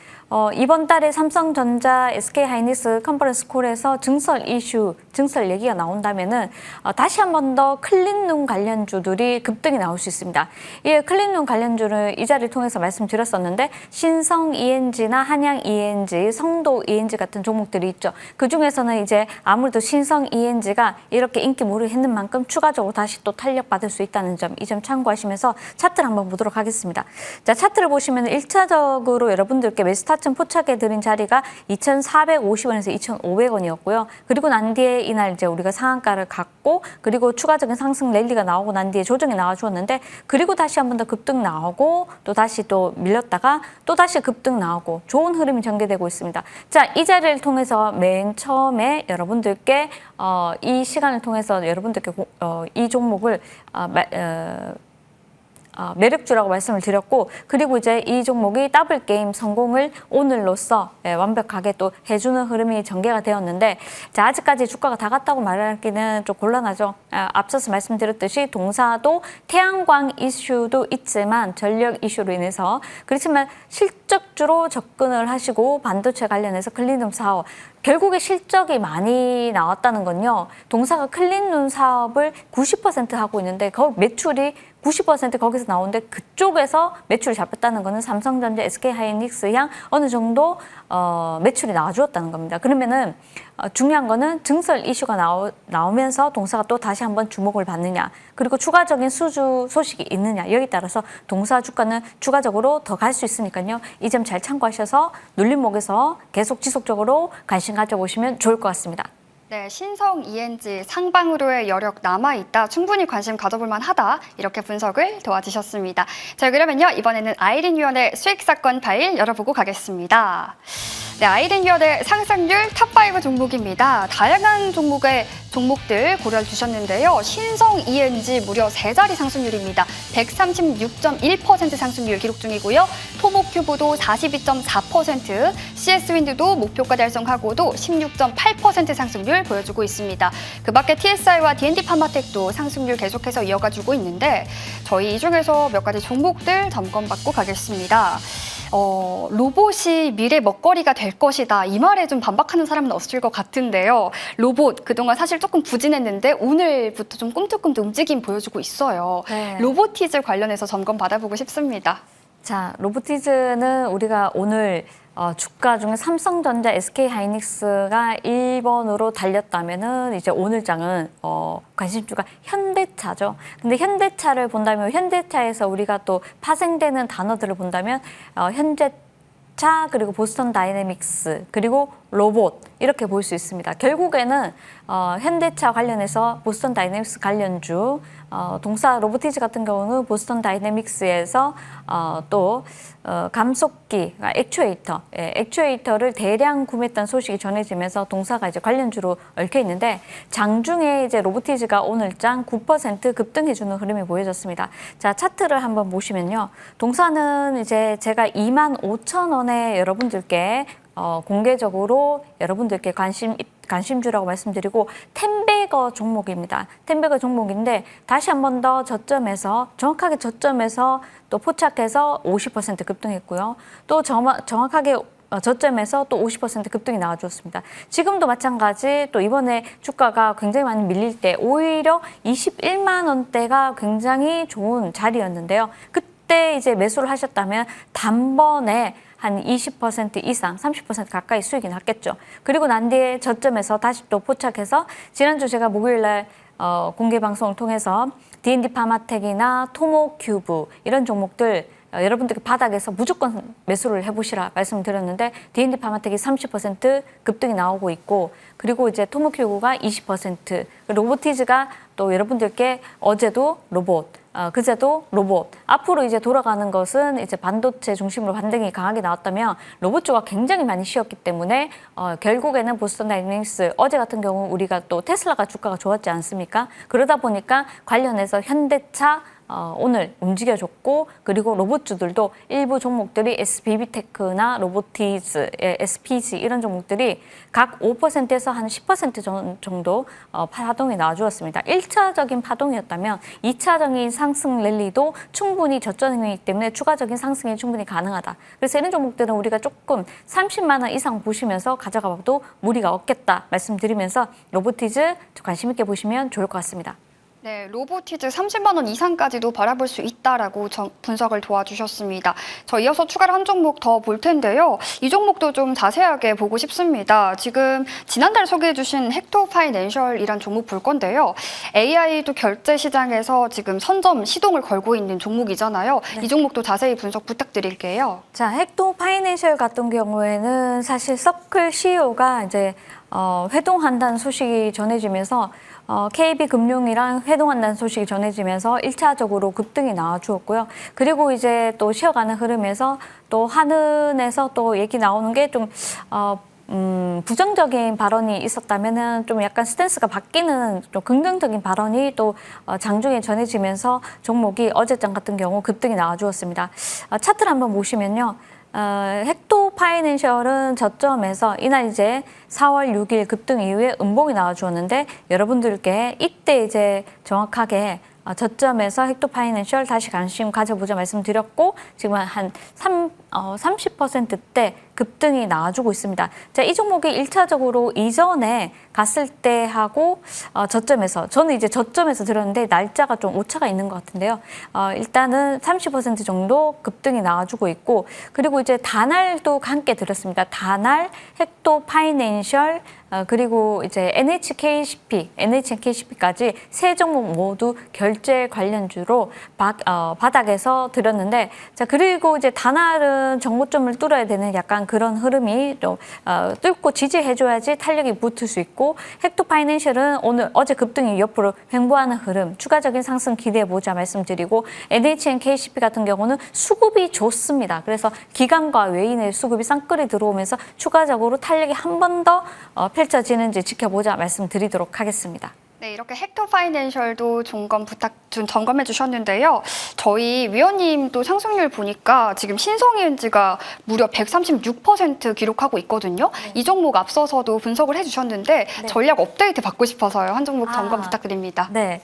Speaker 3: 이번 달에 삼성전자, SK하이닉스 컨퍼런스 콜에서 증설 얘기가 나온다면은 다시 한 번 더 클린룸 관련주들이 급등이 나올 수 있습니다. 이 클린룸 관련주를 이 자리를 통해서 말씀드렸었는데 신성 ENG나 한양 ENG, 성도 ENG 같은 종목들이 있죠. 그 중에서는 이제 아무래도 신성 ENG가 이렇게 인기몰이를 했는 만큼 추가적으로 다시 또 탄력받을 수 있다는 점, 이 점 참고하시면서 차트를 한번 보도록 하겠습니다. 자, 차트를 보시면 1차적으로 여러분들께 매수타점 포착해 드린 자리가 2,450원에서 2,500원이었고요. 그리고 난 뒤에 이날 이제 우리가 상한가를 갔고 그리고 추가적인 상승 랠리가 나오고 난 뒤에 조정이 나와주었는데 그리고 다시 한 번 더 급등 나오고 또 다시 또 밀렸다가 또 다시 급등 나오고 좋은 흐름이 전개되고 있습니다. 자, 이 자리를 통해서 맨 처음에 여러분들께 이 시간을 통해서 여러분들께 이 종목을 매력주라고 말씀을 드렸고 그리고 이제 이 종목이 더블 게임 성공을 오늘로써 완벽하게 또 해주는 흐름이 전개가 되었는데 자, 아직까지 주가가 다 갔다고 말하기는 좀 곤란하죠. 앞서서 말씀드렸듯이 동사도 태양광 이슈도 있지만 전력 이슈로 인해서 그렇지만 실적주로 접근을 하시고 반도체 관련해서 클린룸 사업 결국에 실적이 많이 나왔다는 건요. 동사가 클린룸 사업을 90% 하고 있는데 그 매출이 90% 거기서 나오는데 그쪽에서 매출이 잡혔다는 거는 삼성전자, SK하이닉스 양 어느 정도 매출이 나와주었다는 겁니다. 그러면은 중요한 거는 증설 이슈가 나오면서 동사가 또 다시 한번 주목을 받느냐 그리고 추가적인 수주 소식이 있느냐 여기 따라서 동사 주가는 추가적으로 더 갈 수 있으니까요. 이 점 잘 참고하셔서 눌림목에서 계속 지속적으로 관심 가져보시면 좋을 것 같습니다.
Speaker 1: 네, 신성 ENG 상방으로의 여력 남아있다. 충분히 관심 가져볼 만하다. 이렇게 분석을 도와주셨습니다. 자, 그러면요. 이번에는 아이린 위원의 수익 사건 파일 열어보고 가겠습니다. 네, 아이린 위원의 상승률 탑5 종목입니다. 다양한 종목들 고려해 주셨는데요. 신성 ENG 무려 3자리 상승률입니다. 136.1% 상승률 기록 중이고요. 토목큐브도 42.4%, CS윈드도 목표가 달성하고도 16.8% 상승률 보여주고 있습니다. 그 밖에 TSI와 D&D 파마텍도 상승률 계속해서 이어가주고 있는데 저희 이 중에서 몇 가지 종목들 점검받고 가겠습니다. 로봇이 미래 먹거리가 될 것이다. 이 말에 좀 반박하는 사람은 없을 것 같은데요. 로봇 그동안 사실 조금 부진했는데 오늘부터 좀 꿈틀꿈틀 움직임 보여주고 있어요.
Speaker 3: 네.
Speaker 1: 로보티즈 관련해서 점검 받아보고 싶습니다.
Speaker 3: 자, 로보티즈는 우리가 오늘 주가 중에 삼성전자, SK하이닉스가 1번으로 달렸다면은 이제 오늘 장은 관심주가 현대차죠. 근데 현대차를 본다면 현대차에서 우리가 또 파생되는 단어들을 본다면 현대차 그리고 보스턴 다이내믹스 그리고 로봇 이렇게 볼 수 있습니다. 결국에는 현대차 관련해서 보스턴 다이내믹스 관련주 동사 로보티즈 같은 경우는 보스턴 다이내믹스에서 또 감속기, 액추에이터, 액추에이터를 대량 구매했다는 소식이 전해지면서 동사가 이제 관련주로 얽혀 있는데 장중에 이제 로보티즈가 오늘장 9% 급등해주는 흐름이 보여졌습니다. 자, 차트를 한번 보시면요, 동사는 이제 제가 25,000원에 여러분들께 공개적으로 여러분들께 관심주라고 말씀드리고 텐베거 종목입니다. 텐베거 종목인데 다시 한 번 더 저점에서 정확하게 저점에서 또 포착해서 50% 급등했고요. 또 정확하게 저점에서 또 50% 급등이 나와주었습니다. 지금도 마찬가지 또 이번에 주가가 굉장히 많이 밀릴 때 오히려 21만 원대가 굉장히 좋은 자리였는데요. 그때 이제 매수를 하셨다면 단번에 한 20% 이상, 30% 가까이 수익이 났겠죠. 그리고 난 뒤에 저점에서 다시 또 포착해서 지난주 제가 목요일 날 공개 방송을 통해서 D&D 파마텍이나 토모큐브 이런 종목들 여러분들께 바닥에서 무조건 매수를 해보시라 말씀드렸는데 D&D 파마텍이 30% 급등이 나오고 있고 그리고 이제 토모큐브가 20%, 로보티즈가 또 여러분들께 어제도 로봇, 그제도 로봇. 앞으로 이제 돌아가는 것은 이제 반도체 중심으로 반등이 강하게 나왔다면 로봇주가 굉장히 많이 쉬었기 때문에 결국에는 보스턴 다이내믹스 어제 같은 경우 우리가 또 테슬라가 주가가 좋았지 않습니까? 그러다 보니까 관련해서 현대차 오늘 움직여줬고 그리고 로봇주들도 일부 종목들이 SBB테크나 로보티즈, SPG 이런 종목들이 각 5%에서 한 10% 정도 파동이 나와주었습니다. 1차적인 파동이었다면 2차적인 상승 랠리도 충분히 저점이기 때문에 추가적인 상승이 충분히 가능하다. 그래서 이런 종목들은 우리가 조금 30만 원 이상 보시면서 가져가봐도 무리가 없겠다 말씀드리면서 로보티즈 관심 있게 보시면 좋을 것 같습니다.
Speaker 1: 네, 로보티즈 30만 원 이상까지도 바라볼 수 있다라고 분석을 도와주셨습니다. 저 이어서 추가로 한 종목 더 볼 텐데요. 이 종목도 좀 자세하게 보고 싶습니다. 지금 지난달 소개해주신 헥토 파이낸셜이란 종목 볼 건데요. AI도 결제 시장에서 지금 선점 시동을 걸고 있는 종목이잖아요. 네. 이 종목도 자세히 분석 부탁드릴게요.
Speaker 3: 자, 헥토 파이낸셜 같은 경우에는 사실 서클 CEO가 이제 회동한다는 소식이 전해지면서 KB금융이랑 회동한다는 소식이 전해지면서 1차적으로 급등이 나와주었고요. 그리고 이제 또 쉬어가는 흐름에서 또 한은에서 또 얘기 나오는 게 좀 부정적인 발언이 있었다면은 좀 약간 스탠스가 바뀌는 좀 긍정적인 발언이 또 장중에 전해지면서 종목이 어제장 같은 경우 급등이 나와주었습니다. 차트를 한번 보시면요. 헥토 파이낸셜은 저점에서 이날 이제 4월 6일 급등 이후에 음봉이 나와주었는데 여러분들께 이때 이제 정확하게 저점에서 헥토 파이낸셜 다시 관심 가져보자 말씀드렸고 지금 한 30%대 급등이 나와주고 있습니다. 자, 이 종목이 1차적으로 이전에 갔을 때 하고 저점에서 저는 이제 저점에서 들었는데 날짜가 좀 오차가 있는 것 같은데요. 일단은 30% 정도 급등이 나와주고 있고 그리고 이제 다날도 함께 들었습니다. 다날, 헥토 파이낸셜 그리고 이제 NHKCP까지 세 종목 모두 결제 관련주로 바닥에서 들었는데 자 그리고 이제 다날은 정고점을 뚫어야 되는 약간 그런 흐름이 좀 뚫고 지지해줘야지 탄력이 붙을 수 있고 헥토 파이낸셜은 어제 급등이 옆으로 횡보하는 흐름 추가적인 상승 기대해보자 말씀드리고 NHNKCP 같은 경우는 수급이 좋습니다. 그래서 기관과 외인의 수급이 쌍끌이 들어오면서 추가적으로 탄력이 한 번 더 펼쳐지는지 지켜보자 말씀드리도록 하겠습니다.
Speaker 1: 네, 이렇게 헥터 파이낸셜도 점검해 주셨는데요. 저희 위원님도 상승률 보니까 지금 신성이엔지가 무려 136% 기록하고 있거든요. 이 종목 앞서서도 분석을 해주셨는데 전략 업데이트 받고 싶어서요. 한 종목 점검 부탁드립니다.
Speaker 3: 네,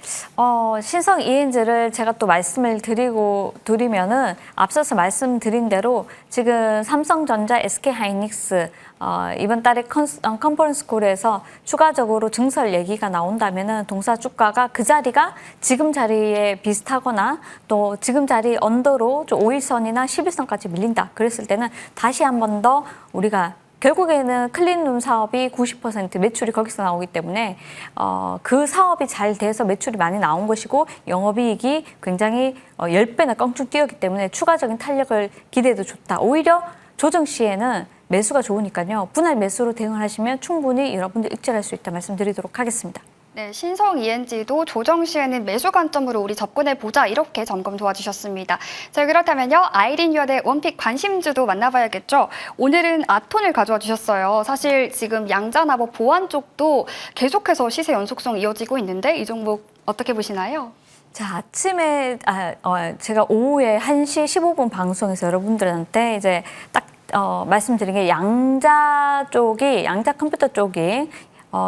Speaker 3: 신성 ENG를 제가 또 말씀을 드리면은 앞서서 말씀드린 대로 지금 삼성전자, SK하이닉스 이번 달에 컨퍼런스 콜에서 추가적으로 증설 얘기가 나온다면은 동사 주가가 그 자리가 지금 자리에 비슷하거나 또 지금 자리 언더로 좀 5일선이나 10일선까지 밀린다. 그랬을 때는 다시 한 번 더 우리가 결국에는 클린룸 사업이 90% 매출이 거기서 나오기 때문에 그 사업이 잘 돼서 매출이 많이 나온 것이고 영업이익이 굉장히 10배나 껑충 뛰었기 때문에 추가적인 탄력을 기대해도 좋다. 오히려 조정 시에는 매수가 좋으니까요. 분할 매수로 대응을 하시면 충분히 여러분들 익절할 수 있다 말씀드리도록 하겠습니다.
Speaker 1: 네, 신성 ENG도 조정 시에는 매수 관점으로 우리 접근해 보자 이렇게 점검 도와주셨습니다. 자, 그렇다면요. 아이린 위원의 원픽 관심주도 만나봐야겠죠. 오늘은 아톤을 가져와 주셨어요. 사실 지금 양자나버 보안 쪽도 계속해서 시세 연속성 이어지고 있는데 이 종목 어떻게 보시나요?
Speaker 3: 자, 아침에 제가 오후에 1시 15분 방송에서 여러분들한테 이제 딱 말씀드린 게 양자 컴퓨터 쪽이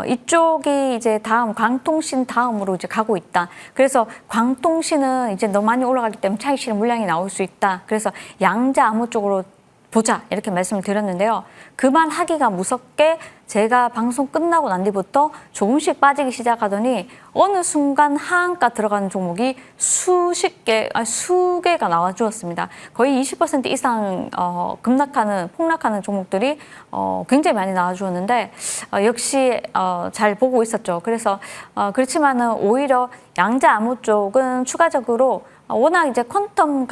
Speaker 3: 이쪽이 이제 다음 광통신 다음으로 이제 가고 있다. 그래서 광통신은 이제 너무 많이 올라가기 때문에 차익 실현 물량이 나올 수 있다. 그래서 양자 암호 쪽으로 보자 이렇게 말씀을 드렸는데요. 그만하기가 무섭게 제가 방송 끝나고 난 뒤부터 조금씩 빠지기 시작하더니 어느 순간 하한가 들어가는 종목이 수개가 나와 주었습니다. 거의 20% 이상 폭락하는 종목들이 굉장히 많이 나와 주었는데 역시 잘 보고 있었죠. 그래서 그렇지만은 오히려 양자 암호 쪽은 추가적으로 워낙 이제 퀀텀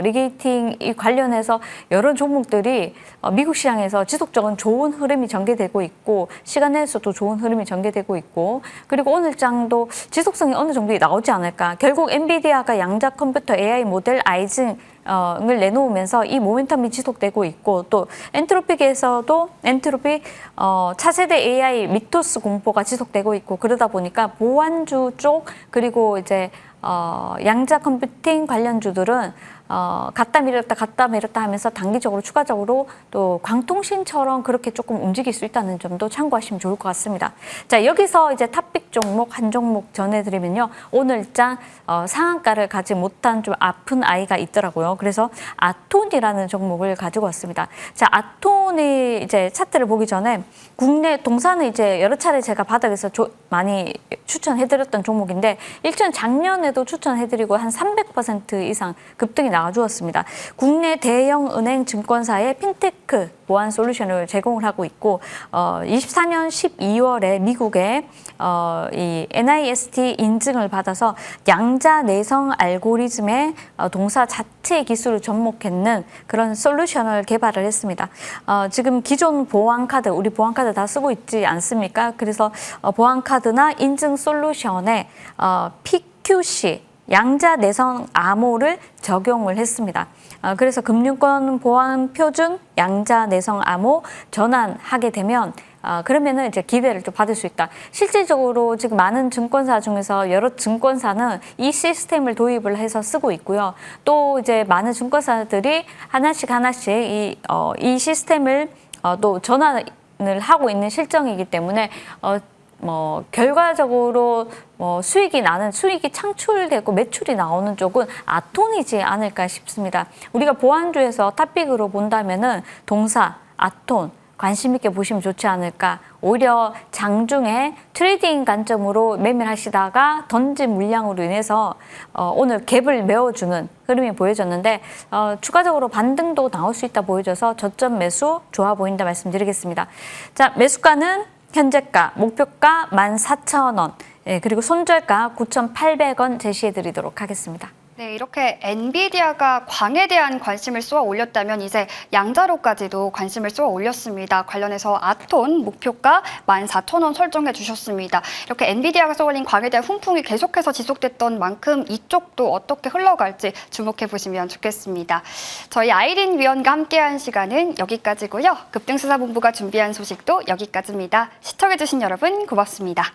Speaker 3: 리게이팅 관련해서 여러 종목들이 미국 시장에서 지속적인 좋은 흐름이 전개되고 있고 시간 내에서도 좋은 흐름이 전개되고 있고 그리고 오늘 장도 지속성이 어느 정도 나오지 않을까. 결국 엔비디아가 양자 컴퓨터 AI 모델 아이징 을 내놓으면서 이 모멘텀이 지속되고 있고 또 엔트로픽에서도 차세대 AI 미토스 공포가 지속되고 있고 그러다 보니까 보안주 쪽 그리고 이제 양자 컴퓨팅 관련주들은 갔다 밀었다 하면서 단기적으로 추가적으로 또 광통신처럼 그렇게 조금 움직일 수 있다는 점도 참고하시면 좋을 것 같습니다. 자, 여기서 이제 탑픽 종목 한 종목 전해드리면요. 오늘장 상한가를 가지 못한 좀 아픈 아이가 있더라고요. 그래서 아톤이라는 종목을 가지고 왔습니다. 자, 아톤이 이제 차트를 보기 전에 국내 동사는 이제 여러 차례 제가 바닥에서 많이 추천해드렸던 종목인데 일전 작년에도 추천해드리고 한 300% 이상 급등이 나와주었습니다. 국내 대형 은행 증권사의 핀테크 보안 솔루션을 제공을 하고 있고 24년 12월에 미국에 이 NIST 인증을 받아서 양자 내성 알고리즘의 동사 자체 기술을 접목했는 그런 솔루션을 개발을 했습니다. 지금 기존 보안카드, 우리 보안카드 다 쓰고 있지 않습니까? 그래서 보안카드나 인증 솔루션에 PQC 양자 내성 암호를 적용을 했습니다. 그래서 금융권 보안 표준 양자 내성 암호 전환하게 되면 그러면은 이제 기대를 좀 받을 수 있다. 실질적으로 지금 많은 증권사 중에서 여러 증권사는 이 시스템을 도입을 해서 쓰고 있고요. 또 이제 많은 증권사들이 하나씩 이 시스템을 또 전환을 하고 있는 실정이기 때문에 결과적으로 수익이 창출되고 매출이 나오는 쪽은 아톤이지 않을까 싶습니다. 우리가 보안주에서 탑픽으로 본다면은 동사, 아톤, 관심 있게 보시면 좋지 않을까. 오히려 장중에 트레이딩 관점으로 매매를 하시다가 던진 물량으로 인해서 오늘 갭을 메워주는 흐름이 보여졌는데 추가적으로 반등도 나올 수 있다 보여져서 저점 매수 좋아 보인다 말씀드리겠습니다. 자, 매수가는 현재가, 목표가 14,000원, 그리고 손절가 9,800원 제시해 드리도록 하겠습니다.
Speaker 1: 네, 이렇게 엔비디아가 광에 대한 관심을 쏘아 올렸다면 이제 양자로까지도 관심을 쏘아 올렸습니다. 관련해서 아톤 목표가 14,000원 설정해 주셨습니다. 이렇게 엔비디아가 쏘아올린 광에 대한 훈풍이 계속해서 지속됐던 만큼 이쪽도 어떻게 흘러갈지 주목해 보시면 좋겠습니다. 저희 아이린 위원과 함께한 시간은 여기까지고요. 급등수사본부가 준비한 소식도 여기까지입니다. 시청해 주신 여러분 고맙습니다.